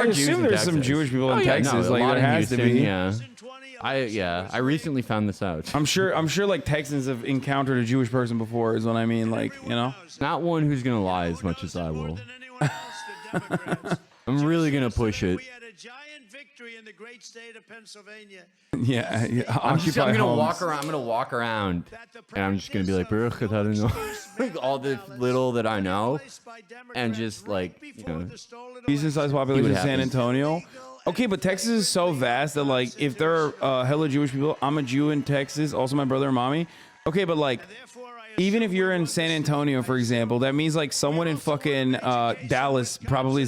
[SPEAKER 1] assume there's some Jewish people in Texas.
[SPEAKER 2] Like
[SPEAKER 1] there has to be.
[SPEAKER 2] Yeah. I recently found this out.
[SPEAKER 1] I'm sure like Texans have encountered a Jewish person before, is what I mean. Like,
[SPEAKER 2] not one who's gonna lie as much as I will. I'm really gonna push it.
[SPEAKER 3] In the great state of Pennsylvania.
[SPEAKER 1] Yeah.
[SPEAKER 2] I'm gonna walk around, and I'm just gonna be like, like all the little that I know, and just like,
[SPEAKER 1] decent sized population in San Antonio. Okay, but Texas is so vast that like, if there are hella Jewish people, I'm a Jew in Texas, also my brother and mommy. Okay, but like, even if you're in San Antonio, for example, that means like someone in fucking Dallas probably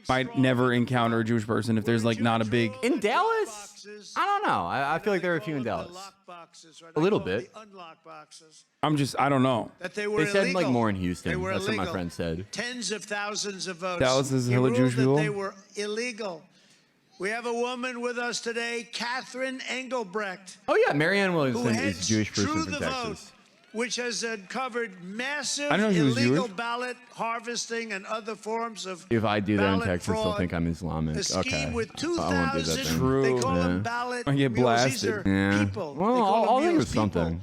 [SPEAKER 1] might never encounter a Jewish person if there's like not a big...
[SPEAKER 2] In Dallas? I don't know. I feel like there are a few in Dallas. A little bit.
[SPEAKER 1] I don't know.
[SPEAKER 2] They said like more in Houston. That's what my friend said.
[SPEAKER 3] Tens of thousands of votes.
[SPEAKER 1] Dallas is a hella Jewish people.
[SPEAKER 3] They were illegal. We have a woman with us today, Catherine Engelbrecht.
[SPEAKER 2] Oh yeah, Marianne Williamson is a Jewish person from Texas.
[SPEAKER 3] Which has uncovered massive illegal ballot harvesting and other forms of
[SPEAKER 2] If I do that in Texas, they'll think I'm Islamic. Okay.
[SPEAKER 3] With
[SPEAKER 2] I won't do that then.
[SPEAKER 1] True.
[SPEAKER 3] They call them ballot.
[SPEAKER 1] I get blasted.
[SPEAKER 2] Yeah.
[SPEAKER 3] People.
[SPEAKER 2] Well, I'll think of something.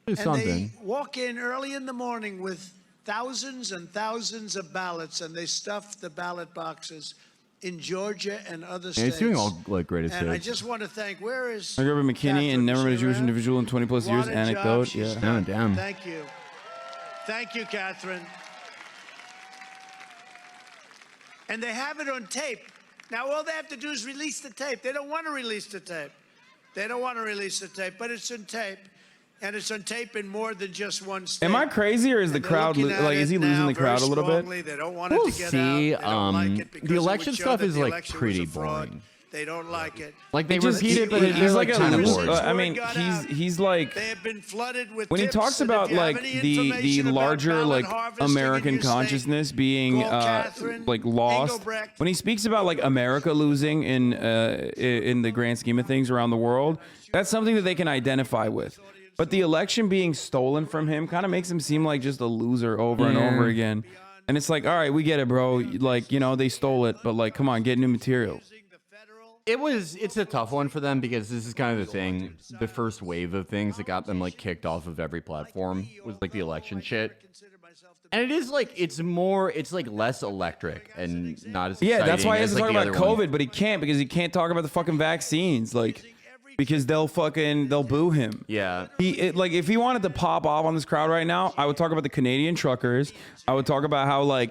[SPEAKER 2] Do something.
[SPEAKER 3] They walk in early in the morning with thousands and thousands of ballots, and they stuff the ballot boxes in Georgia and other states.
[SPEAKER 2] It's doing all like greatest hits.
[SPEAKER 3] And I just want to thank, where is
[SPEAKER 1] I grew up in McKinney and never met a Jewish individual in 20 plus years. Anecdote. Yeah.
[SPEAKER 2] Oh, damn.
[SPEAKER 3] Thank you. Thank you, Catherine. And they have it on tape. Now, all they have to do is release the tape. They don't want to release the tape. But it's on tape. And it's on tape in more than just one state.
[SPEAKER 1] Am I crazy, or is the crowd like, is he losing the crowd a little bit?
[SPEAKER 3] They don't want it
[SPEAKER 2] We'll
[SPEAKER 3] to get
[SPEAKER 2] see.
[SPEAKER 3] out.
[SPEAKER 2] The election stuff is like pretty boring.
[SPEAKER 3] They don't like it.
[SPEAKER 2] Like they repeat it, but it's like kind of boring.
[SPEAKER 1] I mean, he's like,
[SPEAKER 3] They have been flooded with
[SPEAKER 1] when he
[SPEAKER 3] tips,
[SPEAKER 1] talks
[SPEAKER 3] and if
[SPEAKER 1] about
[SPEAKER 3] you have
[SPEAKER 1] like
[SPEAKER 3] any
[SPEAKER 1] the
[SPEAKER 3] information about
[SPEAKER 1] larger
[SPEAKER 3] ballot
[SPEAKER 1] like
[SPEAKER 3] harvesting in
[SPEAKER 1] American
[SPEAKER 3] your state,
[SPEAKER 1] consciousness being
[SPEAKER 3] call Catherine
[SPEAKER 1] like lost,
[SPEAKER 3] Engelbrecht.
[SPEAKER 1] when he speaks about like America losing in the grand scheme of things around the world, that's something that they can identify with. But the election being stolen from him kind of makes him seem like just a loser over and over again. And it's like, all right, we get it, bro. Like, they stole it, but like, come on, get new material.
[SPEAKER 2] It's a tough one for them because this is kind of the thing. The first wave of things that got them like kicked off of every platform was like the election shit. And it is like, it's like less electric and not as exciting.
[SPEAKER 1] Yeah, that's why he has
[SPEAKER 2] as,
[SPEAKER 1] to
[SPEAKER 2] like,
[SPEAKER 1] talk
[SPEAKER 2] the
[SPEAKER 1] about
[SPEAKER 2] other
[SPEAKER 1] COVID,
[SPEAKER 2] one.
[SPEAKER 1] but he can't because he can't talk about the fucking vaccines. Like, because they'll boo him.
[SPEAKER 2] Yeah.
[SPEAKER 1] If he wanted to pop off on this crowd right now, I would talk about the Canadian truckers. I would talk about how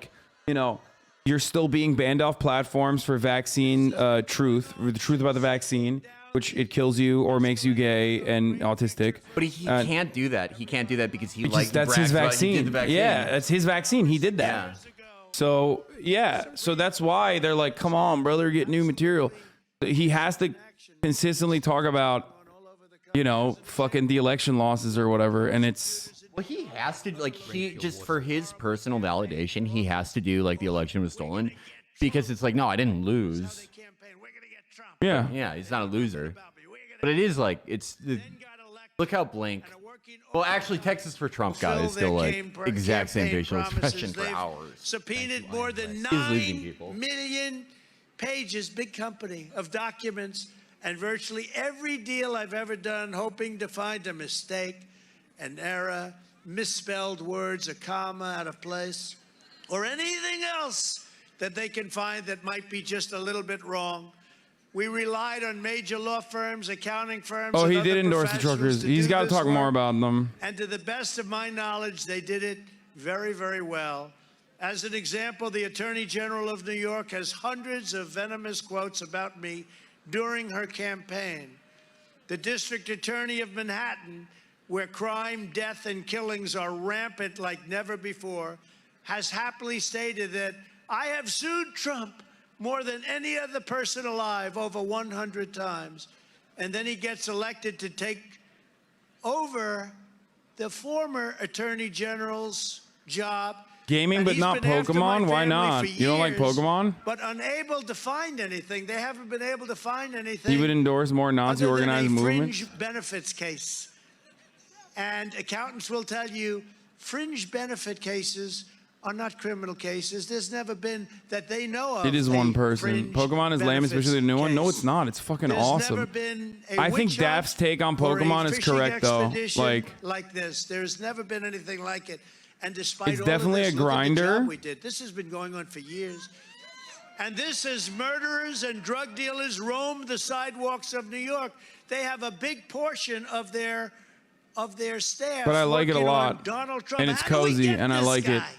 [SPEAKER 1] you're still being banned off platforms for vaccine truth, or the truth about the vaccine, which it kills you or makes you gay and autistic.
[SPEAKER 2] But he can't do that. He can't do that because
[SPEAKER 1] that's his vaccine.
[SPEAKER 2] He did the vaccine.
[SPEAKER 1] Yeah, that's his vaccine. He did that.
[SPEAKER 2] Yeah.
[SPEAKER 1] So that's why they're like, come on, brother, get new material. He has to consistently talk about, fucking the election losses or whatever, and it's...
[SPEAKER 2] Well, he has to, just for his personal validation, he has to do, the election was stolen, because it's like, no, I didn't lose.
[SPEAKER 1] Yeah.
[SPEAKER 2] Yeah, he's not a loser. But it is like, look how Blink. Well, actually, Texas for Trump guy is still like exact same facial expression for hours.
[SPEAKER 3] Subpoenaed more than
[SPEAKER 2] He's
[SPEAKER 3] 9 million pages, big company, of documents, and virtually every deal I've ever done, hoping to find a mistake, an error, misspelled words, a comma out of place, or anything else that they can find that might be just a little bit wrong. We relied on major law firms, accounting firms.
[SPEAKER 1] Oh,
[SPEAKER 3] and
[SPEAKER 1] he
[SPEAKER 3] other
[SPEAKER 1] did endorse the
[SPEAKER 3] professionals
[SPEAKER 1] truckers.
[SPEAKER 3] to
[SPEAKER 1] He's
[SPEAKER 3] do
[SPEAKER 1] got to
[SPEAKER 3] this
[SPEAKER 1] talk more
[SPEAKER 3] work.
[SPEAKER 1] about them.
[SPEAKER 3] And to the best of my knowledge, they did it very, very well. As an example, the Attorney General of New York has hundreds of venomous quotes about me during her campaign. The District Attorney of Manhattan, where crime, death, and killings are rampant like never before, has happily stated that I have sued Trump more than any other person alive, over 100 times. And then he gets elected to take over the former Attorney General's job.
[SPEAKER 1] Gaming, but not Pokemon? Why not? You don't like Pokemon?
[SPEAKER 3] But unable to find anything. They haven't been able to find anything.
[SPEAKER 1] He would endorse more Nazi
[SPEAKER 3] other than
[SPEAKER 1] organized
[SPEAKER 3] a
[SPEAKER 1] movements?
[SPEAKER 3] fringe benefits case. And accountants will tell you fringe benefit cases are not criminal cases. There's never been, that they know of.
[SPEAKER 1] It is one person.
[SPEAKER 3] fringe
[SPEAKER 1] Pokemon is lame, especially the new one. No,
[SPEAKER 3] case.
[SPEAKER 1] it's not. It's fucking
[SPEAKER 3] There's
[SPEAKER 1] awesome.
[SPEAKER 3] never been a
[SPEAKER 1] I think
[SPEAKER 3] witch
[SPEAKER 1] Daft's
[SPEAKER 3] hunt
[SPEAKER 1] take on
[SPEAKER 3] or a
[SPEAKER 1] Pokemon is
[SPEAKER 3] fishing
[SPEAKER 1] correct, though.
[SPEAKER 3] expedition like this. There's never been anything like it. And despite
[SPEAKER 1] It's
[SPEAKER 3] all
[SPEAKER 1] definitely
[SPEAKER 3] of this,
[SPEAKER 1] a
[SPEAKER 3] look at the
[SPEAKER 1] grinder.
[SPEAKER 3] job we did. This has been going on for years. And this is murderers and drug dealers roam the sidewalks of New York. They have a big portion of their staff.
[SPEAKER 1] But I like it a
[SPEAKER 3] working on
[SPEAKER 1] lot.
[SPEAKER 3] Donald Trump.
[SPEAKER 1] And it's
[SPEAKER 3] How do we
[SPEAKER 1] cozy,
[SPEAKER 3] get
[SPEAKER 1] and I
[SPEAKER 3] this
[SPEAKER 1] like it.
[SPEAKER 3] guy?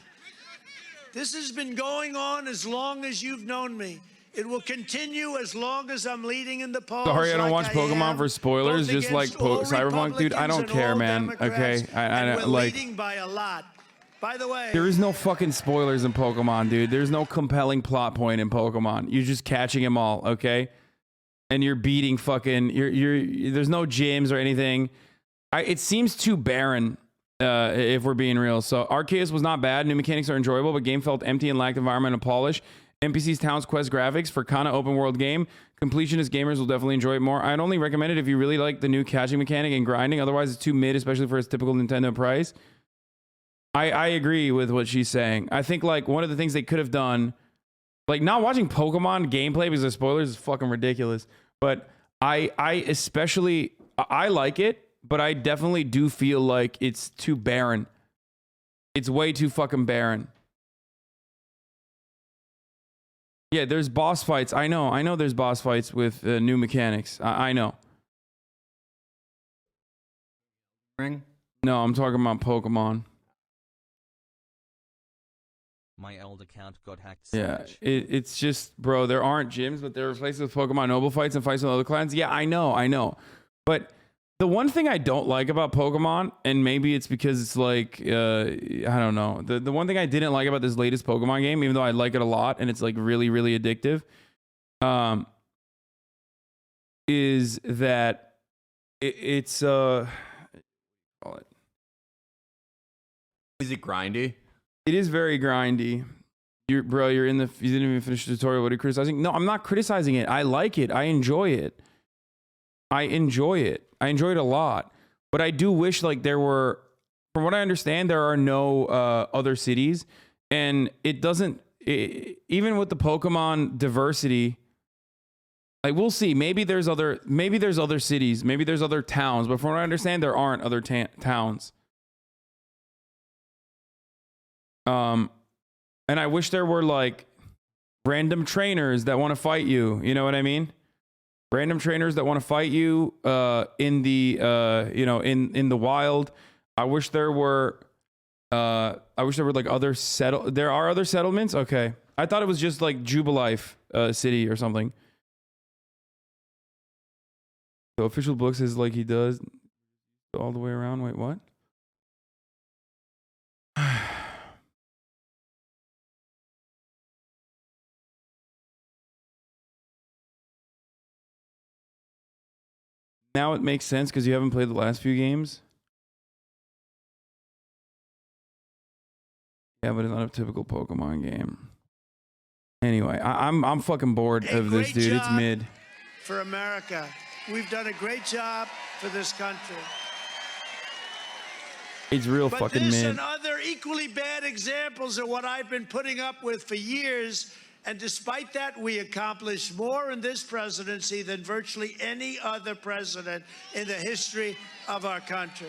[SPEAKER 3] This has been going on as long as you've known me. It will continue as long as I'm leading in the polls.
[SPEAKER 1] Sorry, I don't watch
[SPEAKER 3] like
[SPEAKER 1] Pokemon
[SPEAKER 3] am,
[SPEAKER 1] for spoilers,
[SPEAKER 3] both
[SPEAKER 1] just like
[SPEAKER 3] against all
[SPEAKER 1] Cyberpunk, dude. I don't
[SPEAKER 3] Republicans
[SPEAKER 1] care,
[SPEAKER 3] and all
[SPEAKER 1] man.
[SPEAKER 3] Democrats,
[SPEAKER 1] Okay,
[SPEAKER 3] and we're
[SPEAKER 1] like.
[SPEAKER 3] leading by a lot. By the way,
[SPEAKER 1] There is no fucking spoilers in Pokemon, dude. There's no compelling plot point in Pokemon. You're just catching them all, okay? And you're beating fucking. There's no gyms or anything. It seems too barren, if we're being real. So Arceus was not bad. New mechanics are enjoyable, but game felt empty and lacked environmental polish. NPCs, towns, quest graphics for kind of open world game. Completionist gamers will definitely enjoy it more. I'd only recommend it if you really like the new catching mechanic and grinding. Otherwise, it's too mid, especially for its typical Nintendo price. I agree with what she's saying. I think like one of the things they could have done, like not watching Pokemon gameplay because of spoilers is fucking ridiculous. But I especially, I like it, but I definitely do feel like it's too barren. It's way too fucking barren. Yeah, there's boss fights. I know there's boss fights with new mechanics. I know.
[SPEAKER 2] Ring?
[SPEAKER 1] No, I'm talking about Pokemon.
[SPEAKER 4] My old account got hacked.
[SPEAKER 1] Yeah, it's just, bro, there aren't gyms, but they're replaced with Pokemon Noble fights and fights with other clans. Yeah, I know. But the one thing I don't like about Pokemon, and maybe it's because it's like, I don't know. The one thing I didn't like about this latest Pokemon game, even though I like it a lot and it's like really, really addictive, is that it's, call it.
[SPEAKER 2] Is it grindy?
[SPEAKER 1] It is very grindy. You didn't even finish the tutorial. What are you criticizing? No, I'm not criticizing it. I like it. I enjoy it. I enjoy it a lot. But I do wish like there were, from what I understand, there are no other cities. And it doesn't, even with the Pokemon diversity, like we'll see. Maybe there's other cities. Maybe there's other towns. But from what I understand, there aren't other towns. And I wish there were like random trainers that want to fight you. You know what I mean? Random trainers that want to fight you in the in the wild. I wish there were like other there are other settlements. Okay. I thought it was just like Jubilife city or something. The official book says like he does all the way around. Wait, what? Now it makes sense because you haven't played the last few games. Yeah, but it's not a typical Pokemon game. Anyway, I'm fucking bored of this, dude. It's mid.
[SPEAKER 3] for America. We've done a great job for this country.
[SPEAKER 1] It's real
[SPEAKER 3] But
[SPEAKER 1] fucking
[SPEAKER 3] this
[SPEAKER 1] mid.
[SPEAKER 3] and other equally bad examples are what I've been putting up with for years. And despite that, we accomplished more in this presidency than virtually any other president in the history of our country.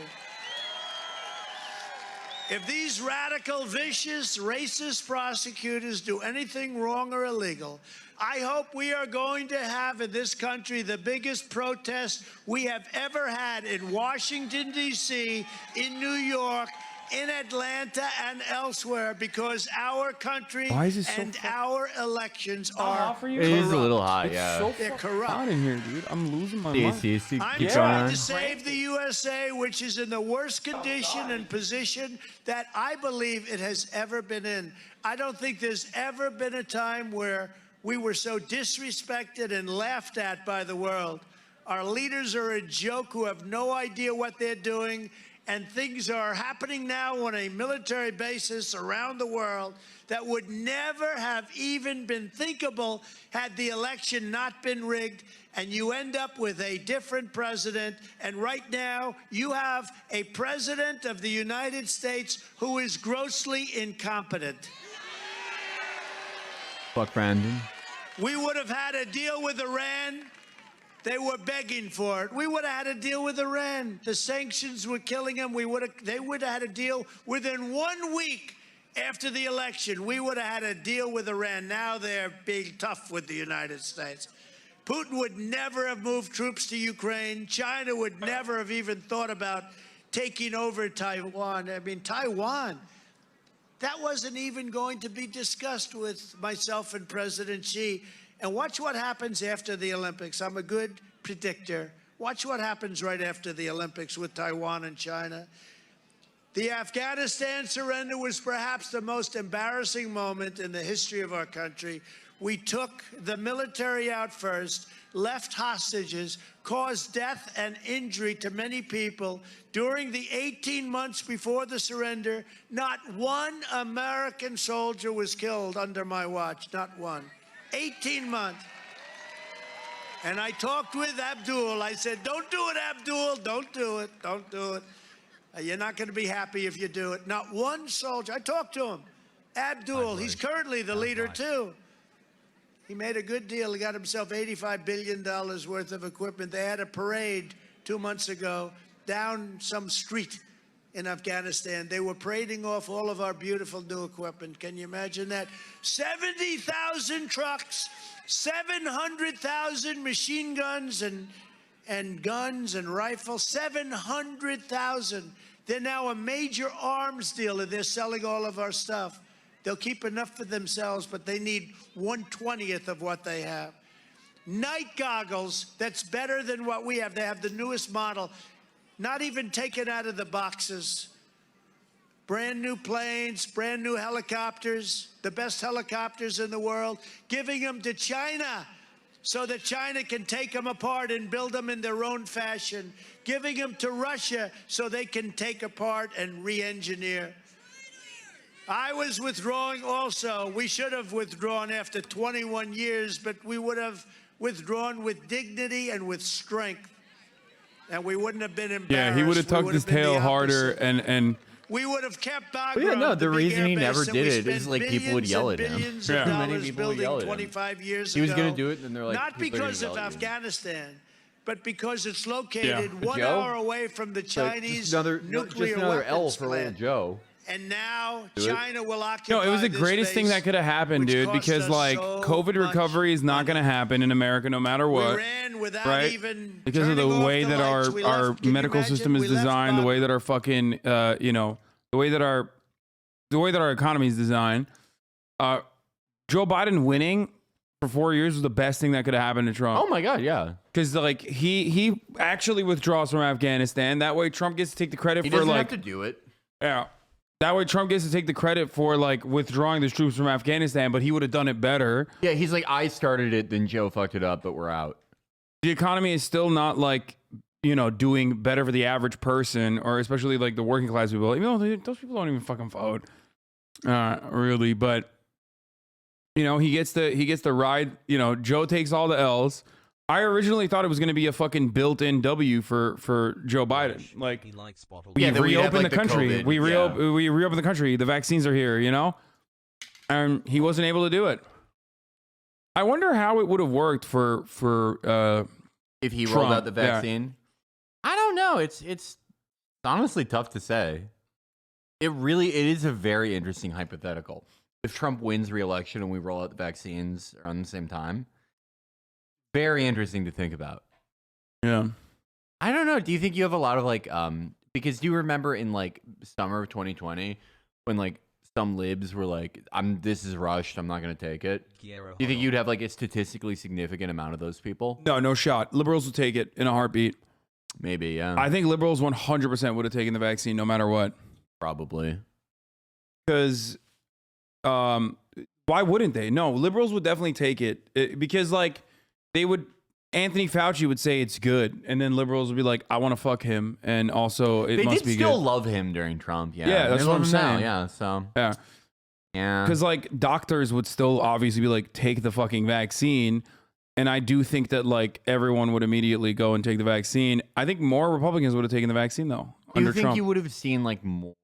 [SPEAKER 3] If these radical, vicious, racist prosecutors do anything wrong or illegal, I hope we are going to have in this country the biggest protest we have ever had in Washington, D.C., in New York, in Atlanta, and elsewhere, because our country and our elections are corrupt.
[SPEAKER 2] It is a little hot,
[SPEAKER 1] It's
[SPEAKER 2] yeah.
[SPEAKER 1] so
[SPEAKER 3] They're
[SPEAKER 1] fucking
[SPEAKER 3] corrupt.
[SPEAKER 1] hot in here, dude. I'm losing my mind.
[SPEAKER 3] I'm trying to save the USA, which is in the worst condition and position that I believe it has ever been in. I don't think there's ever been a time where we were so disrespected and laughed at by the world. Our leaders are a joke who have no idea what they're doing, and things are happening now on a military basis around the world that would never have even been thinkable had the election not been rigged, and you end up with a different president. And right now, you have a president of the United States who is grossly incompetent.
[SPEAKER 2] Fuck Brandon.
[SPEAKER 3] We would have had a deal with Iran. They were begging for it. We would have had a deal with Iran. The sanctions were killing them. They would have had a deal within 1 week after the election. We would have had a deal with Iran. Now they're being tough with the United States. Putin would never have moved troops to Ukraine. China would never have even thought about taking over Taiwan. I mean, Taiwan, that wasn't even going to be discussed with myself and President Xi. And watch what happens after the Olympics. I'm a good predictor. Watch what happens right after the Olympics with Taiwan and China. The Afghanistan surrender was perhaps the most embarrassing moment in the history of our country. We took the military out first, left hostages, caused death and injury to many people. During the 18 months before the surrender, not one American soldier was killed under my watch, not one. 18 months. And I talked with Abdul. I said, don't do it, Abdul. Don't do it. Don't do it. You're not going to be happy if you do it. Not one soldier. I talked to him. Abdul, he's currently the leader, too. He made a good deal. He got himself $85 billion worth of equipment. They had a parade 2 months ago down some street in Afghanistan. They were parading off all of our beautiful new equipment. Can you imagine that? 70,000 trucks, 700,000 machine guns and guns and rifles, 700,000. They're now a major arms dealer. They're selling all of our stuff. They'll keep enough for themselves, but they need 1/20th of what they have. Night goggles, that's better than what we have. They have the newest model, not even taken out of the boxes. Brand new planes, brand new helicopters, the best helicopters in the world, giving them to China so that China can take them apart and build them in their own fashion, giving them to Russia so they can take apart and re-engineer. I was withdrawing also. We should have withdrawn after 21 years, but we would have withdrawn with dignity and with strength. And we wouldn't have been embarrassed.
[SPEAKER 1] Yeah, he would have tucked his tail harder and
[SPEAKER 3] we would have kept Bagram.
[SPEAKER 2] But yeah, no, the
[SPEAKER 3] big
[SPEAKER 2] reason he
[SPEAKER 3] airbase
[SPEAKER 2] never
[SPEAKER 3] that
[SPEAKER 2] did
[SPEAKER 3] we
[SPEAKER 2] it is
[SPEAKER 3] spent
[SPEAKER 2] like people would
[SPEAKER 3] billions
[SPEAKER 2] yell
[SPEAKER 3] and
[SPEAKER 2] at him.
[SPEAKER 3] billions
[SPEAKER 1] Yeah.
[SPEAKER 3] of
[SPEAKER 2] Too many
[SPEAKER 3] dollars
[SPEAKER 2] people would
[SPEAKER 3] building
[SPEAKER 2] yell at him.
[SPEAKER 3] 25 years
[SPEAKER 2] He was
[SPEAKER 3] ago.
[SPEAKER 2] gonna do it, and they're like,
[SPEAKER 3] not
[SPEAKER 2] people are gonna
[SPEAKER 3] because of
[SPEAKER 2] yell at you.
[SPEAKER 3] Afghanistan, but because it's located
[SPEAKER 2] But
[SPEAKER 3] 1
[SPEAKER 2] Joe?
[SPEAKER 3] hour away from the
[SPEAKER 2] Like,
[SPEAKER 3] Chinese
[SPEAKER 2] just another
[SPEAKER 3] nuclear
[SPEAKER 2] L
[SPEAKER 3] weapons
[SPEAKER 2] for
[SPEAKER 3] plant.
[SPEAKER 2] old Joe.
[SPEAKER 3] And now
[SPEAKER 2] Do it.
[SPEAKER 3] China will occupy.
[SPEAKER 1] no, it was the
[SPEAKER 3] this
[SPEAKER 1] greatest thing
[SPEAKER 3] base,
[SPEAKER 1] that could have happened,
[SPEAKER 3] which
[SPEAKER 1] dude,
[SPEAKER 3] cost
[SPEAKER 1] because
[SPEAKER 3] us
[SPEAKER 1] like
[SPEAKER 3] so
[SPEAKER 1] COVID
[SPEAKER 3] much
[SPEAKER 1] recovery is not
[SPEAKER 3] money.
[SPEAKER 1] going to happen in America no matter
[SPEAKER 3] We
[SPEAKER 1] what.
[SPEAKER 3] ran without
[SPEAKER 1] Right?
[SPEAKER 3] even
[SPEAKER 1] Because of the
[SPEAKER 3] turning off
[SPEAKER 1] way
[SPEAKER 3] the
[SPEAKER 1] that
[SPEAKER 3] lights. We
[SPEAKER 1] our
[SPEAKER 3] left. Can you
[SPEAKER 1] medical
[SPEAKER 3] imagine?
[SPEAKER 1] system is
[SPEAKER 3] We left
[SPEAKER 1] designed, the way
[SPEAKER 3] Bagram.
[SPEAKER 1] that our fucking the way that our economy is designed. Joe Biden winning for 4 years was the best thing that could have happened to Trump.
[SPEAKER 2] Oh my God, yeah.
[SPEAKER 1] Because like he actually withdraws from Afghanistan. That way Trump gets to take the credit
[SPEAKER 2] He
[SPEAKER 1] for
[SPEAKER 2] doesn't
[SPEAKER 1] like
[SPEAKER 2] have to do it.
[SPEAKER 1] yeah. That way Trump gets to take the credit for like withdrawing the troops from Afghanistan, but he would have done it better.
[SPEAKER 2] Yeah, he's like, I started it, then Joe fucked it up, but we're out.
[SPEAKER 1] The economy is still not like, doing better for the average person, or especially like the working class people. Even though those people don't even fucking vote, really. But he gets to ride. Joe takes all the L's. I originally thought it was going to be a fucking built-in W for Joe Biden. Like,
[SPEAKER 4] He likes bottled
[SPEAKER 1] we
[SPEAKER 2] Yeah, that we'd have,
[SPEAKER 1] reopened
[SPEAKER 2] like,
[SPEAKER 1] the
[SPEAKER 2] the
[SPEAKER 1] country.
[SPEAKER 2] COVID,
[SPEAKER 1] We
[SPEAKER 2] yeah.
[SPEAKER 1] we reopened the country. The vaccines are here, you know? And he wasn't able to do it. I wonder how it would have worked for
[SPEAKER 2] If he
[SPEAKER 1] Trump,
[SPEAKER 2] rolled out the
[SPEAKER 1] yeah.
[SPEAKER 2] vaccine, I don't know. It's honestly tough to say. It is a very interesting hypothetical. If Trump wins re-election and we roll out the vaccines around the same time, very interesting to think about.
[SPEAKER 1] yeah.
[SPEAKER 2] I don't know. Do you think you have a lot of like because do you remember in like summer of 2020 when like some libs were like, this is rushed, I'm not gonna take it. Do you think you'd have like a statistically significant amount of those people?
[SPEAKER 1] No shot. Liberals will take it in a heartbeat.
[SPEAKER 2] Maybe, yeah.
[SPEAKER 1] I think liberals 100% would have taken the vaccine no matter what.
[SPEAKER 2] Probably.
[SPEAKER 1] Because why wouldn't they? No, liberals would definitely take it because like they would. Anthony Fauci would say it's good, and then liberals would be like, "I want to fuck him," and also it
[SPEAKER 2] They
[SPEAKER 1] must
[SPEAKER 2] did
[SPEAKER 1] be
[SPEAKER 2] still
[SPEAKER 1] good.
[SPEAKER 2] love him during Trump, yeah.
[SPEAKER 1] Yeah, that's
[SPEAKER 2] They
[SPEAKER 1] what
[SPEAKER 2] love
[SPEAKER 1] I'm
[SPEAKER 2] him now,
[SPEAKER 1] saying.
[SPEAKER 2] yeah, so
[SPEAKER 1] Yeah,
[SPEAKER 2] yeah.
[SPEAKER 1] because like doctors would still obviously be like, "Take the fucking vaccine," and I do think that like everyone would immediately go and take the vaccine. I think more Republicans would have taken the vaccine though
[SPEAKER 2] Do you
[SPEAKER 1] under
[SPEAKER 2] think
[SPEAKER 1] Trump.
[SPEAKER 2] you would have seen like more?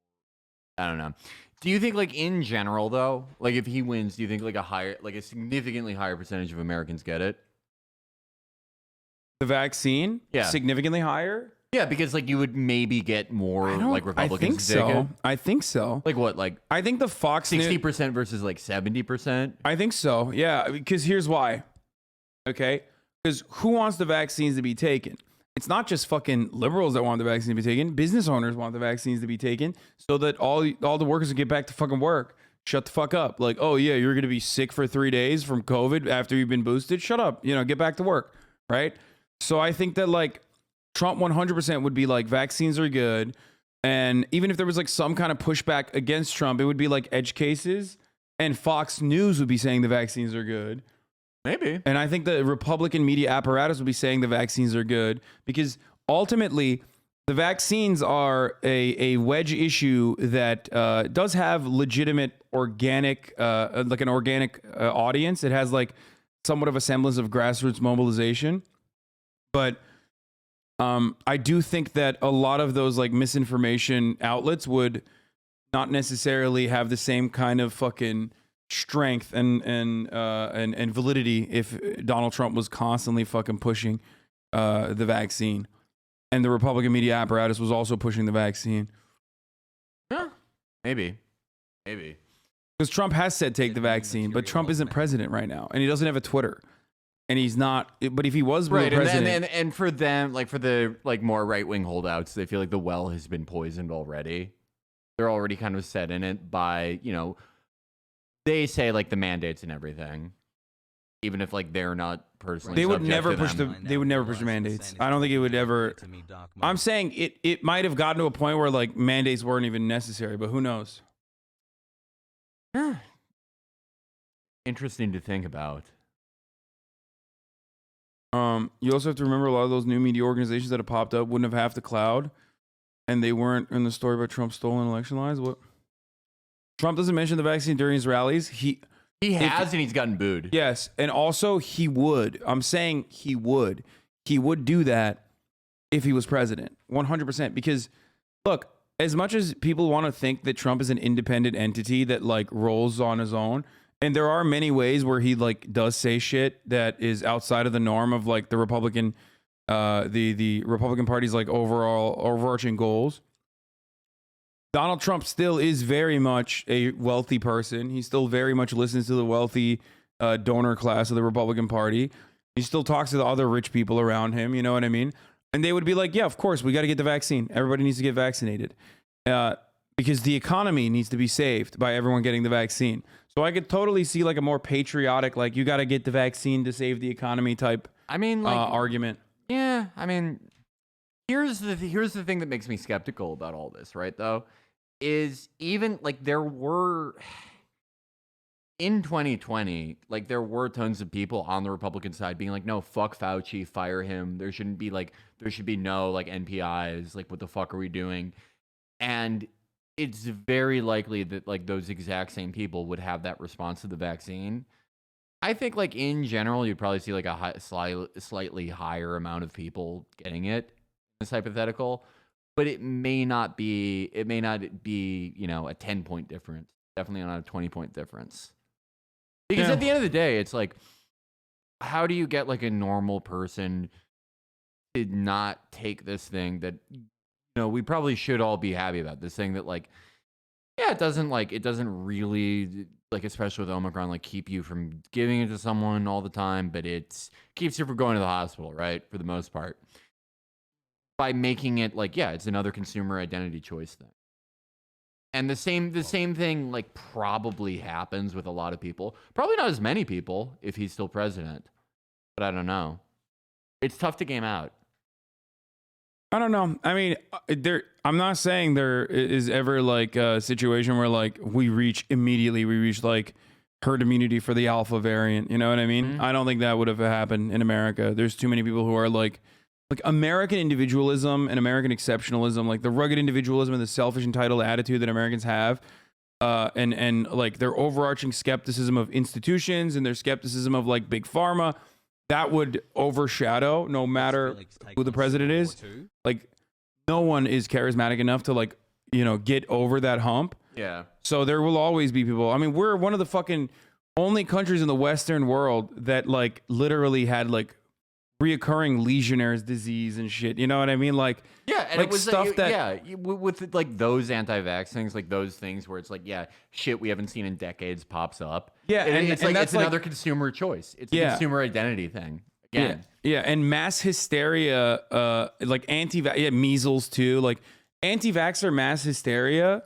[SPEAKER 2] I don't know. Do you think like in general though, like if he wins, do you think like a significantly higher percentage of Americans get it?
[SPEAKER 1] The vaccine,
[SPEAKER 2] Yeah.
[SPEAKER 1] significantly higher.
[SPEAKER 2] Yeah, because like you would maybe get more
[SPEAKER 1] I don't.
[SPEAKER 2] like Republicans
[SPEAKER 1] I think
[SPEAKER 2] to take
[SPEAKER 1] so.
[SPEAKER 2] it.
[SPEAKER 1] I think so.
[SPEAKER 2] Like what? Like
[SPEAKER 1] I think the Fox News.
[SPEAKER 2] 60% versus like 70%?
[SPEAKER 1] I think so. Yeah, because here's why. Okay? Because who wants the vaccines to be taken? It's not just fucking liberals that want the vaccine to be taken. Business owners want the vaccines to be taken so that all the workers can get back to fucking work. Shut the fuck up. Like, oh yeah, you're going to be sick for 3 days from COVID after you've been boosted. Shut up. You know, get back to work. Right? So I think that like Trump 100% would be like vaccines are good. And even if there was like some kind of pushback against Trump, it would be like edge cases. And Fox News would be saying the vaccines are good.
[SPEAKER 2] Maybe.
[SPEAKER 1] And I think the Republican media apparatus would be saying the vaccines are good because ultimately the vaccines are a wedge issue that does have legitimate organic, like an organic audience. It has like somewhat of a semblance of grassroots mobilization. But I do think that a lot of those like misinformation outlets would not necessarily have the same kind of fucking strength and validity if Donald Trump was constantly fucking pushing the vaccine, and the Republican media apparatus was also pushing the vaccine.
[SPEAKER 2] Yeah. Maybe.
[SPEAKER 1] Because Trump has said take the vaccine, but Trump isn't president right now, and he doesn't have a Twitter. And he's not, but if he was
[SPEAKER 2] Right,
[SPEAKER 1] president,
[SPEAKER 2] and for them, like for the like more right wing holdouts, they feel like the well has been poisoned already. They're already kind of set in it by, you know, they say like the mandates and everything, even if like they're not personally.
[SPEAKER 1] they would
[SPEAKER 2] subject
[SPEAKER 1] never
[SPEAKER 2] to
[SPEAKER 1] push
[SPEAKER 2] them.
[SPEAKER 1] they would never push the mandates. I don't think it would ever. I'm saying it might have gotten to a point where like mandates weren't even necessary, but who knows?
[SPEAKER 2] Interesting to think about.
[SPEAKER 1] You also have to remember a lot of those new media organizations that have popped up wouldn't have half the cloud, and they weren't in the story about Trump's stolen election lies. What? Trump doesn't mention the vaccine during his rallies. He
[SPEAKER 2] has, and he's gotten booed.
[SPEAKER 1] Yes, and also he would. I'm saying he would. He would do that if he was president, 100%. Because look, as much as people want to think that Trump is an independent entity that like rolls on his own. And there are many ways where he like does say shit that is outside of the norm of like the Republican, the Republican Party's like overarching goals. Donald Trump still is very much a wealthy person. He still very much listens to the wealthy donor class of the Republican Party. He still talks to the other rich people around him. You know what I mean? And they would be like, yeah, of course, we got to get the vaccine. Everybody needs to get vaccinated because the economy needs to be saved by everyone getting the vaccine. So I could totally see like a more patriotic, like you got to get the vaccine to save the economy type.
[SPEAKER 2] I mean, like
[SPEAKER 1] argument.
[SPEAKER 2] Yeah, I mean, here's the thing that makes me skeptical about all this, right? Though, is even like there were in 2020, like there were tons of people on the Republican side being like, no, fuck Fauci, fire him. There should be no like NPIs. Like, what the fuck are we doing? And it's very likely that like those exact same people would have that response to the vaccine. I think like in general, you'd probably see like a slightly higher amount of people getting it in this hypothetical, but it may not be, you know, a 10-point difference. Definitely not a 20-point difference. Because at the end of the day, it's like, how do you get like a normal person to not take this thing that, you know, we probably should all be happy about, this thing that like, yeah, it doesn't really, like, especially with Omicron, like keep you from giving it to someone all the time, but it keeps you from going to the hospital, right? For the most part. By making it like, yeah, it's another consumer identity choice thing. And the same thing like probably happens with a lot of people. Probably not as many people if he's still president. But I don't know. It's tough to game out.
[SPEAKER 1] I don't know. I mean, I'm not saying there is ever like a situation where like we reach like herd immunity for the alpha variant. You know what I mean? Mm-hmm. I don't think that would have happened in America. There's too many people who are like American individualism and American exceptionalism, like the rugged individualism and the selfish entitled attitude that Americans have, and like their overarching skepticism of institutions and their skepticism of like big pharma, that would overshadow no matter who the president is. Like no one is charismatic enough to like, you know, get over that hump.
[SPEAKER 2] Yeah.
[SPEAKER 1] So there will always be people. I mean, we're one of the fucking only countries in the Western world that like literally had like reoccurring Legionnaire's disease and shit. You know what I mean? Like,
[SPEAKER 2] yeah, and
[SPEAKER 1] like
[SPEAKER 2] it was
[SPEAKER 1] stuff
[SPEAKER 2] with like those anti-vax things, like those things where it's like, yeah, shit we haven't seen in decades pops up.
[SPEAKER 1] Yeah,
[SPEAKER 2] and it's like
[SPEAKER 1] that's
[SPEAKER 2] it's another consumer choice. It's a consumer identity thing. Again.
[SPEAKER 1] Yeah, and mass hysteria, like anti-vax, measles too. Like anti-vaxxer mass hysteria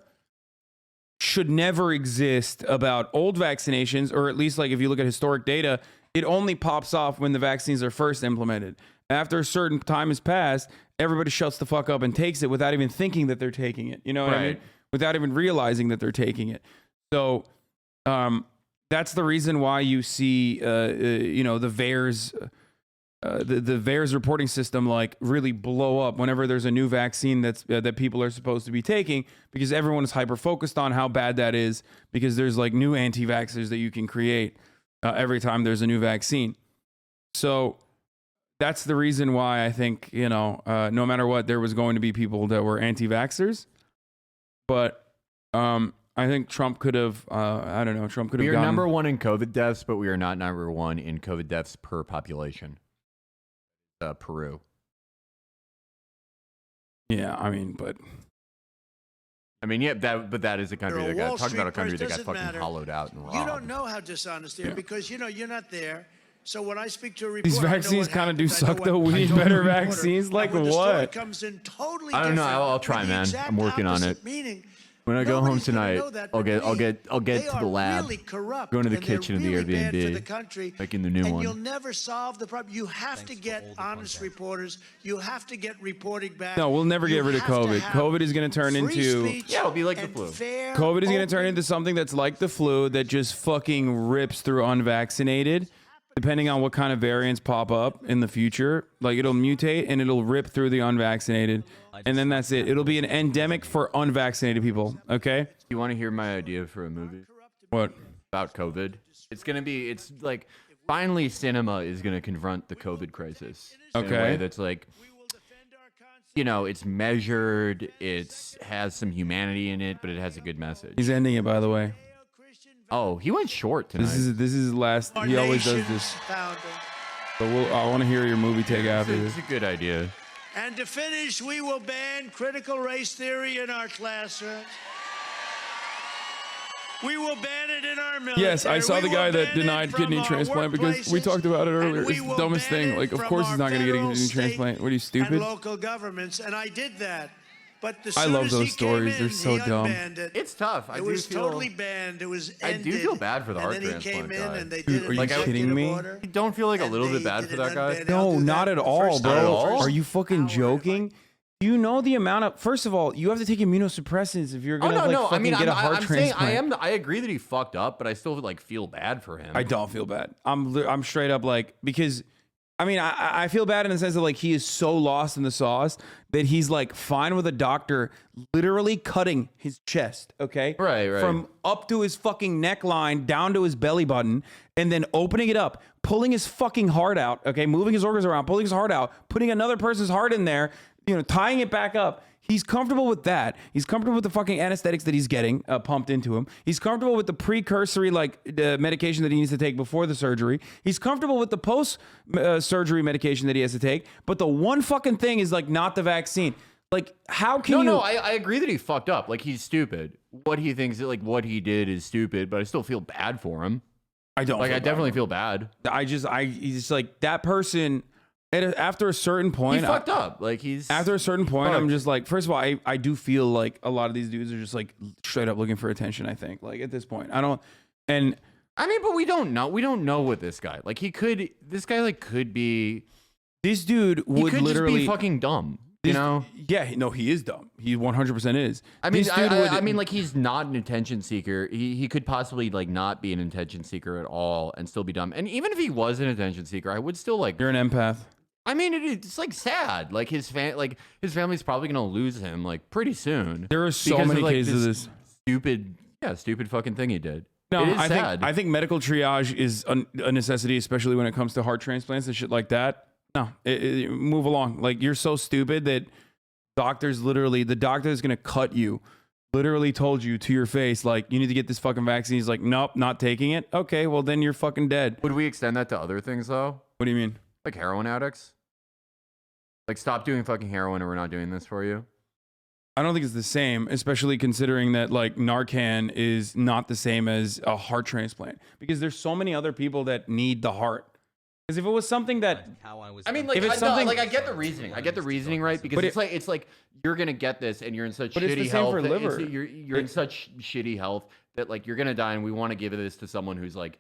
[SPEAKER 1] should never exist about old vaccinations, or at least like if you look at historic data, it only pops off when the vaccines are first implemented. After a certain time has passed, everybody shuts the fuck up and takes it without even thinking that they're taking it. You know what I mean? Without even realizing that they're taking it. So that's the reason why you see, you know, the VAERS, the VAERS reporting system like really blow up whenever there's a new vaccine that's that people are supposed to be taking, because everyone is hyper focused on how bad that is, because there's like new anti-vaxxers that you can create every time there's a new vaccine. So that's the reason why I think, you know, no matter what, there was going to be people that were anti-vaxxers. But I think Trump could have, I don't know, Trump could have
[SPEAKER 2] We are number one in COVID deaths, but we are not number one in COVID deaths per population. Peru.
[SPEAKER 1] Yeah, I mean, yeah,
[SPEAKER 2] that is a country that got talking about a country that got fucking hollowed out and robbed.
[SPEAKER 3] You don't know how dishonest they are because you know you're not there. So when I speak to a reporter,
[SPEAKER 1] these vaccines kind of do suck though. We need better vaccines. Like what?
[SPEAKER 2] I don't know. I'll try, man. I'm working on it. When I go home tonight, I'll get to the lab, go into the kitchen of the Airbnb, making the new one.
[SPEAKER 3] You'll never solve the problem. You have to get honest reporters. You have to get reporting back.
[SPEAKER 1] No, we'll never get rid of COVID. COVID is going to turn into
[SPEAKER 2] it'll be like the flu.
[SPEAKER 1] COVID is going to turn into something that's like the flu that just fucking rips through unvaccinated. Depending on what kind of variants pop up in the future, like it'll mutate and it'll rip through the unvaccinated, and then that's it. It'll be an endemic for unvaccinated people. Okay.
[SPEAKER 2] You want to hear my idea for a movie?
[SPEAKER 1] What?
[SPEAKER 2] About COVID? It's like finally cinema is gonna confront the COVID crisis. In a way that's like, you know, it's measured, it has some humanity in it, but it has a good message.
[SPEAKER 1] He's ending it, by the way.
[SPEAKER 2] Oh, he went short tonight.
[SPEAKER 1] This is his last. He always does this. But I want to hear your movie take after this.
[SPEAKER 2] It's a good idea.
[SPEAKER 3] And to finish, we will ban critical race theory in our classrooms. We will ban it in our military.
[SPEAKER 1] Yes, I saw the guy that denied kidney transplant because we talked about it earlier. It's the dumbest thing. Like, of course he's not going to get a kidney transplant. What are you, stupid?
[SPEAKER 3] And local governments, and I did that. But
[SPEAKER 1] I love those stories. They're so dumb.
[SPEAKER 2] It's tough.
[SPEAKER 3] It was totally banned. It was ended.
[SPEAKER 2] I do feel bad for the heart transplant guy.
[SPEAKER 1] Dude, are you kidding me?
[SPEAKER 2] You don't feel like a little bit bad for that guy?
[SPEAKER 1] No, not at all, bro. Are you fucking joking? Do you know the amount of? First of all, you have to take immunosuppressants if you're gonna get a heart transplant.
[SPEAKER 2] I agree that he fucked up, but I still like feel bad for him.
[SPEAKER 1] I don't feel bad. I'm straight up like, because I mean, I feel bad in the sense that like he is so lost in the sauce that he's like fine with a doctor literally cutting his chest, okay?
[SPEAKER 2] Right.
[SPEAKER 1] From up to his fucking neckline down to his belly button, and then opening it up, pulling his fucking heart out, okay? Moving his organs around, pulling his heart out, putting another person's heart in there, you know, tying it back up. He's comfortable with that. He's comfortable with the fucking anesthetics that he's getting pumped into him. He's comfortable with the precursory medication that he needs to take before the surgery. He's comfortable with the post surgery medication that he has to take. But the one fucking thing is like not the vaccine. Like, how can you?
[SPEAKER 2] No, I agree that he fucked up. Like, he's stupid. What he thinks, like, what he did is stupid, but I still feel bad for him.
[SPEAKER 1] I don't.
[SPEAKER 2] Like, I definitely feel bad.
[SPEAKER 1] He's like that person. After a certain point,
[SPEAKER 2] he fucked up. Like
[SPEAKER 1] after a certain point, I'm just like, first of all, I do feel like a lot of these dudes are just like straight up looking for attention. I think like at this point, I don't. And
[SPEAKER 2] I mean, but we don't know. We don't know what this guy like. This guy like could be.
[SPEAKER 1] This dude would
[SPEAKER 2] he could
[SPEAKER 1] literally
[SPEAKER 2] just be fucking dumb. You know?
[SPEAKER 1] Yeah, no, he is dumb. He 100% is.
[SPEAKER 2] I mean, I mean, like he's not an attention seeker. He could possibly like not be an attention seeker at all and still be dumb. And even if he was an attention seeker, I would still like.
[SPEAKER 1] You're an empath.
[SPEAKER 2] I mean, it's like sad. Like his family's probably gonna lose him like pretty soon.
[SPEAKER 1] There are so many cases of this
[SPEAKER 2] stupid fucking thing he did.
[SPEAKER 1] No,
[SPEAKER 2] it is sad.
[SPEAKER 1] I think medical triage is a necessity, especially when it comes to heart transplants and shit like that. No, move along. Like you're so stupid that the doctor is gonna cut you. Literally told you to your face, like you need to get this fucking vaccine. He's like, nope, not taking it. Okay, well then you're fucking dead.
[SPEAKER 2] Would we extend that to other things though?
[SPEAKER 1] What do you mean?
[SPEAKER 2] Like heroin addicts? Like, stop doing fucking heroin or we're not doing this for you?
[SPEAKER 1] I don't think it's the same, especially considering that, like, Narcan is not the same as a heart transplant. Because there's so many other people that need the heart. Because if it was something that...
[SPEAKER 2] I mean, like,
[SPEAKER 1] if it's something,
[SPEAKER 2] I get the reasoning. I get the reasoning, right? Because it's like you're going to get this and you're in such
[SPEAKER 1] but it's the
[SPEAKER 2] shitty
[SPEAKER 1] same
[SPEAKER 2] health.
[SPEAKER 1] for liver.
[SPEAKER 2] You're in such shitty health that, like, you're going to die and we want to give this to someone who's, like...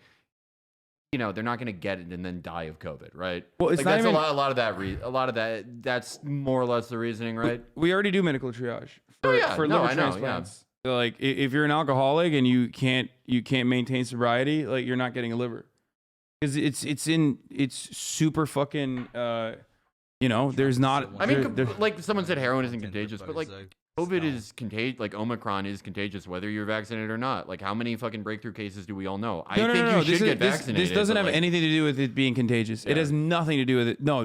[SPEAKER 2] You know, they're not going to get it and then die of COVID, right?
[SPEAKER 1] Well, it's
[SPEAKER 2] like,
[SPEAKER 1] not
[SPEAKER 2] that's
[SPEAKER 1] even,
[SPEAKER 2] a lot of that. That's more or less the reasoning, right?
[SPEAKER 1] We already do medical triage for liver transplants.
[SPEAKER 2] Yeah.
[SPEAKER 1] Like, if you're an alcoholic and you can't maintain sobriety, like you're not getting a liver, because it's super fucking. You know, there's not.
[SPEAKER 2] I mean, like someone said, heroin isn't contagious, but like. COVID is contagious, like Omicron is contagious, whether you're vaccinated or not. Like, how many fucking breakthrough cases do we all know? I think you should get vaccinated.
[SPEAKER 1] This doesn't have anything to do with it being contagious. Yeah. It has nothing to do with it. No,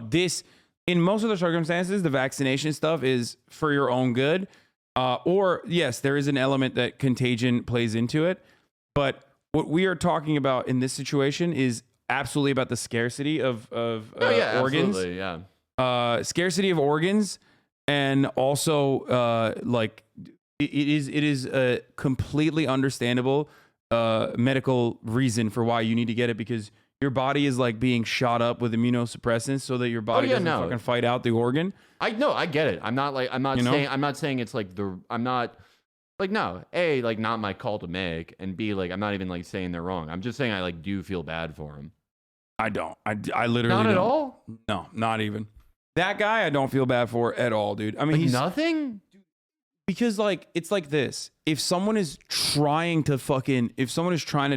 [SPEAKER 1] in most of the circumstances, the vaccination stuff is for your own good. Or, yes, there is an element that contagion plays into it. But what we are talking about in this situation is absolutely about the scarcity of organs.
[SPEAKER 2] Absolutely, yeah.
[SPEAKER 1] Scarcity of organs. And also, like, it is a completely understandable medical reason for why you need to get it, because your body is like being shot up with immunosuppressants so that your body doesn't fucking fight out the organ.
[SPEAKER 2] I get it. I'm not saying it's like I'm not like, no, A, like not my call to make, and B, like I'm not even like saying they're wrong. I'm just saying I like do feel bad for him.
[SPEAKER 1] I don't. I literally
[SPEAKER 2] not
[SPEAKER 1] don't.
[SPEAKER 2] At all.
[SPEAKER 1] No, not even. That guy I don't feel bad for at all, dude. I mean, he's
[SPEAKER 2] nothing.
[SPEAKER 1] Because like it's like this. If someone is trying to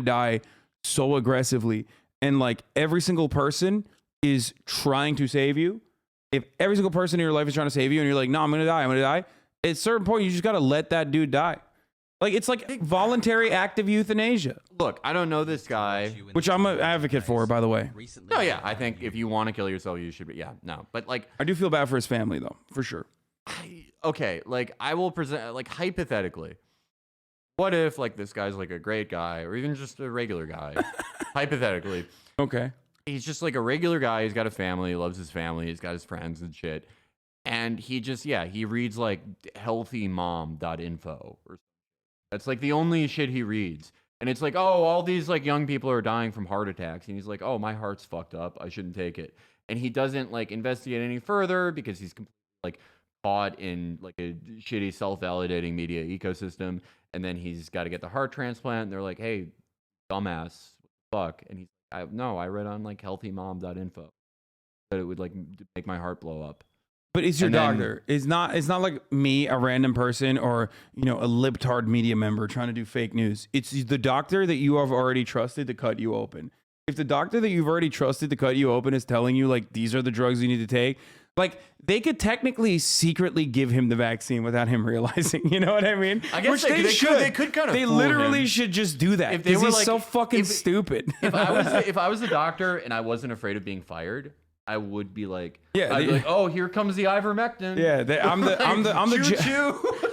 [SPEAKER 1] die so aggressively, and like every single person is trying to save you, if every single person in your life is trying to save you and you're like, no, I'm gonna die, at a certain point you just gotta let that dude die. Like, it's like voluntary active euthanasia.
[SPEAKER 2] Look, I don't know this guy.
[SPEAKER 1] Which I'm an advocate for, by the way.
[SPEAKER 2] No, yeah, I think if you want to kill yourself, you should be. Yeah, no. But, like...
[SPEAKER 1] I do feel bad for his family, though, for sure.
[SPEAKER 2] Okay, like, I will present... Like, hypothetically, what if, like, this guy's, like, a great guy, or even just a regular guy? Hypothetically.
[SPEAKER 1] Okay.
[SPEAKER 2] He's just, like, a regular guy. He's got a family. He loves his family. He's got his friends and shit. And he just, he reads, like, healthymom.info or that's like the only shit he reads. And it's like, oh, all these like young people are dying from heart attacks. And he's like, oh, my heart's fucked up. I shouldn't take it. And he doesn't like investigate any further because he's like caught in like a shitty self-validating media ecosystem. And then he's got to get the heart transplant. And they're like, hey, dumbass, fuck. And he's like, I read on like healthymom.info that it would like make my heart blow up.
[SPEAKER 1] But it's your doctor. It's not like me, a random person, or a libtard media member trying to do fake news. It's the doctor that you have already trusted to cut you open. if the doctor that you've already trusted to cut you open is telling you like these are the drugs you need to take, like they could technically secretly give him the vaccine without him realizing. You know what I mean?
[SPEAKER 2] I guess they should. They could kind of.
[SPEAKER 1] They
[SPEAKER 2] fool
[SPEAKER 1] literally
[SPEAKER 2] him.
[SPEAKER 1] should just do that
[SPEAKER 2] If they
[SPEAKER 1] because
[SPEAKER 2] were
[SPEAKER 1] he's
[SPEAKER 2] like-
[SPEAKER 1] so fucking
[SPEAKER 2] if-
[SPEAKER 1] stupid.
[SPEAKER 2] If I was the doctor and I wasn't afraid of being fired, I would be like,
[SPEAKER 1] Yeah,
[SPEAKER 2] I'd be
[SPEAKER 1] they-
[SPEAKER 2] like, oh, here comes the ivermectin.
[SPEAKER 1] Yeah,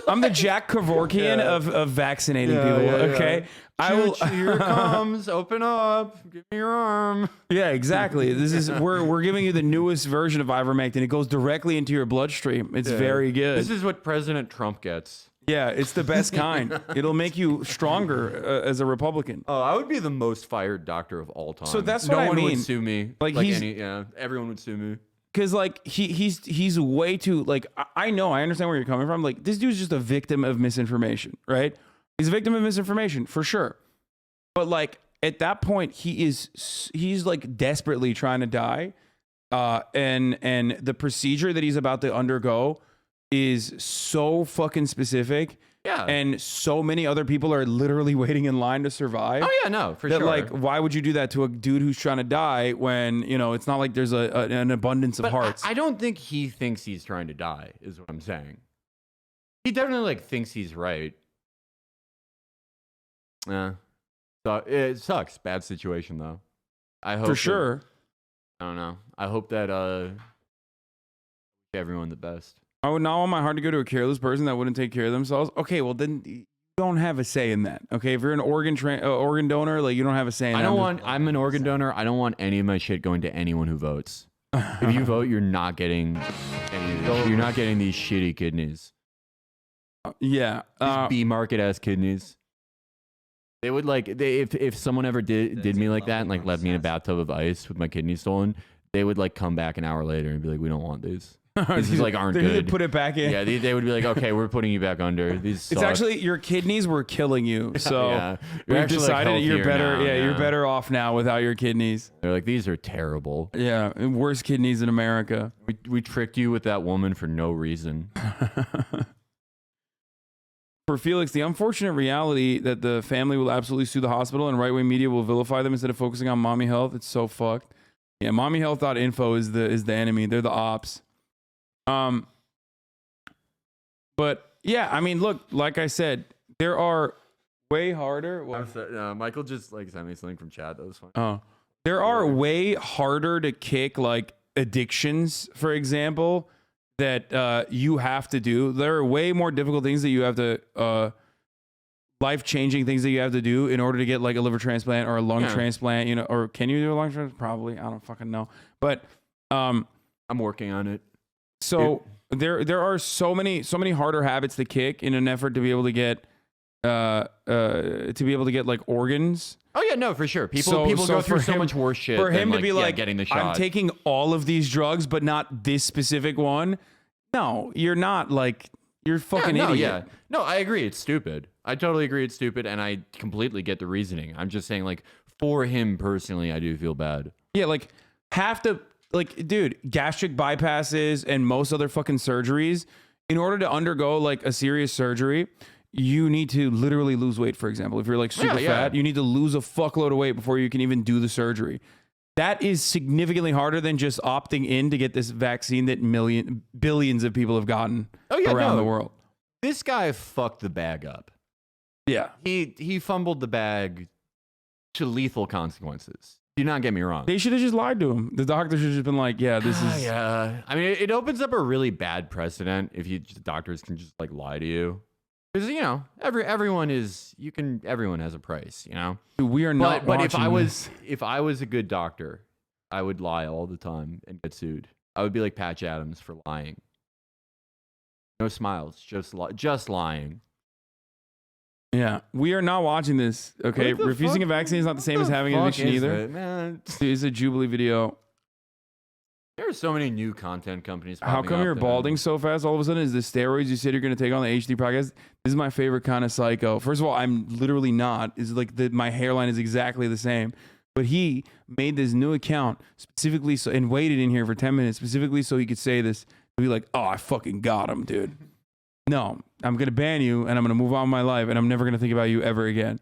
[SPEAKER 1] I'm the Jack Kevorkian of vaccinating people. Okay, I will.
[SPEAKER 2] Here it comes. Open up. Give me your arm.
[SPEAKER 1] Yeah, exactly. This is we're giving you the newest version of ivermectin. It goes directly into your bloodstream. It's very good.
[SPEAKER 2] This is what President Trump gets.
[SPEAKER 1] Yeah, it's the best kind. It'll make you stronger as a Republican.
[SPEAKER 2] Oh, I would be the most fired doctor of all time.
[SPEAKER 1] So that's
[SPEAKER 2] no
[SPEAKER 1] what I
[SPEAKER 2] one
[SPEAKER 1] mean.
[SPEAKER 2] would sue me.
[SPEAKER 1] Like,
[SPEAKER 2] everyone would sue me.
[SPEAKER 1] Because like he's way too like I understand where you're coming from. Like this dude's just a victim of misinformation, right? He's a victim of misinformation for sure. But like at that point, he's like desperately trying to die, and the procedure that he's about to undergo is so fucking specific.
[SPEAKER 2] Yeah.
[SPEAKER 1] And so many other people are literally waiting in line to survive.
[SPEAKER 2] Oh yeah, no, for
[SPEAKER 1] that
[SPEAKER 2] sure.
[SPEAKER 1] like, why would you do that to a dude who's trying to die when it's not like there's an abundance of
[SPEAKER 2] But
[SPEAKER 1] hearts?
[SPEAKER 2] I don't think he thinks he's trying to die. Is what I'm saying. He definitely like thinks he's right. Yeah. So it sucks. Bad situation though. I hope
[SPEAKER 1] For sure.
[SPEAKER 2] I don't know. I hope that everyone the best.
[SPEAKER 1] I would not want my heart to go to a careless person that wouldn't take care of themselves. Okay, well then you don't have a say in that. Okay, if you're an organ donor, like you don't have a say in that.
[SPEAKER 2] I'm an organ donor. I don't want any of my shit going to anyone who votes. If you vote, you're not getting you're not getting these shitty kidneys.
[SPEAKER 1] Yeah.
[SPEAKER 2] These B market ass kidneys. They would if someone ever did me like that and like left me in a bathtub of ice with my kidneys stolen, they would like come back an hour later and be like, we don't want these. These like aren't
[SPEAKER 1] They
[SPEAKER 2] good.
[SPEAKER 1] put it back in.
[SPEAKER 2] Yeah, they would be like, okay, we're putting you back under. These suck.
[SPEAKER 1] It's actually your kidneys were killing you, so
[SPEAKER 2] Yeah.
[SPEAKER 1] we've
[SPEAKER 2] You're actually, like,
[SPEAKER 1] decided you're
[SPEAKER 2] healthier
[SPEAKER 1] better.
[SPEAKER 2] now,
[SPEAKER 1] Yeah, you're
[SPEAKER 2] yeah.
[SPEAKER 1] better off now without your kidneys.
[SPEAKER 2] They're like, these are terrible.
[SPEAKER 1] Yeah, worst kidneys in America.
[SPEAKER 2] We tricked you with that woman for no reason.
[SPEAKER 1] For Felix, the unfortunate reality that the family will absolutely sue the hospital and right-wing media will vilify them instead of focusing on mommy health. It's so fucked. Yeah, mommyhealth.info is the enemy. They're the ops. But yeah, I mean, look, like I said, there are way harder.
[SPEAKER 2] Michael just like sent me something from chat. That was fun.
[SPEAKER 1] Oh, there are way harder to kick like addictions, for example, that you have to do. There are way more difficult things that you have to life-changing things that you have to do in order to get like a liver transplant or a lung transplant, or can you do a lung transplant? Probably. I don't fucking know. But
[SPEAKER 2] I'm working on it.
[SPEAKER 1] so there are so many harder habits to kick in an effort to be able to get like organs.
[SPEAKER 2] Oh yeah, no, for sure. People
[SPEAKER 1] So
[SPEAKER 2] go through
[SPEAKER 1] for
[SPEAKER 2] so
[SPEAKER 1] him-
[SPEAKER 2] much worse shit.
[SPEAKER 1] For him
[SPEAKER 2] than,
[SPEAKER 1] to be like,
[SPEAKER 2] getting the shot.
[SPEAKER 1] I'm taking all of these drugs, but not this specific one. No, you're not. Like, you're fucking idiot.
[SPEAKER 2] Yeah. No, I agree. It's stupid. I totally agree. It's stupid, and I completely get the reasoning. I'm just saying, like, for him personally, I do feel bad.
[SPEAKER 1] Yeah, like dude, gastric bypasses and most other fucking surgeries, in order to undergo like a serious surgery, you need to literally lose weight, for example. If you're like super fat, you need to lose a fuckload of weight before you can even do the surgery. That is significantly harder than just opting in to get this vaccine that billions of people have gotten around the world.
[SPEAKER 2] This guy fucked the bag up.
[SPEAKER 1] Yeah.
[SPEAKER 2] He fumbled the bag to lethal consequences. Do not get me wrong.
[SPEAKER 1] They should have just lied to him. The doctor should have just been like, yeah, this is...
[SPEAKER 2] Yeah. I mean, it opens up a really bad precedent if doctors can just like lie to you. Because, everyone has a price,
[SPEAKER 1] Dude, we are not
[SPEAKER 2] But
[SPEAKER 1] watching
[SPEAKER 2] if I was a good doctor, I would lie all the time and get sued. I would be like Patch Adams for lying. No smiles, just lying.
[SPEAKER 1] Yeah, we are not watching this. Okay,
[SPEAKER 2] What the
[SPEAKER 1] refusing
[SPEAKER 2] fuck?
[SPEAKER 1] a vaccine is not the same as having an
[SPEAKER 2] Fuck
[SPEAKER 1] addiction
[SPEAKER 2] is
[SPEAKER 1] either.
[SPEAKER 2] it, man?
[SPEAKER 1] Dude, it's a Jubilee video.
[SPEAKER 2] There are so many new content companies.
[SPEAKER 1] How
[SPEAKER 2] popping
[SPEAKER 1] come
[SPEAKER 2] up
[SPEAKER 1] you're
[SPEAKER 2] that-
[SPEAKER 1] balding so fast all of a sudden? Is the steroids you said you're going to take on the HD podcast? This is my favorite kind of psycho. First of all, I'm literally not. It's like my hairline is exactly the same. But he made this new account specifically and waited in here for 10 minutes specifically so he could say this. To be like, oh, I fucking got him, dude. No, I'm going to ban you and I'm going to move on with my life and I'm never going to think about you ever again.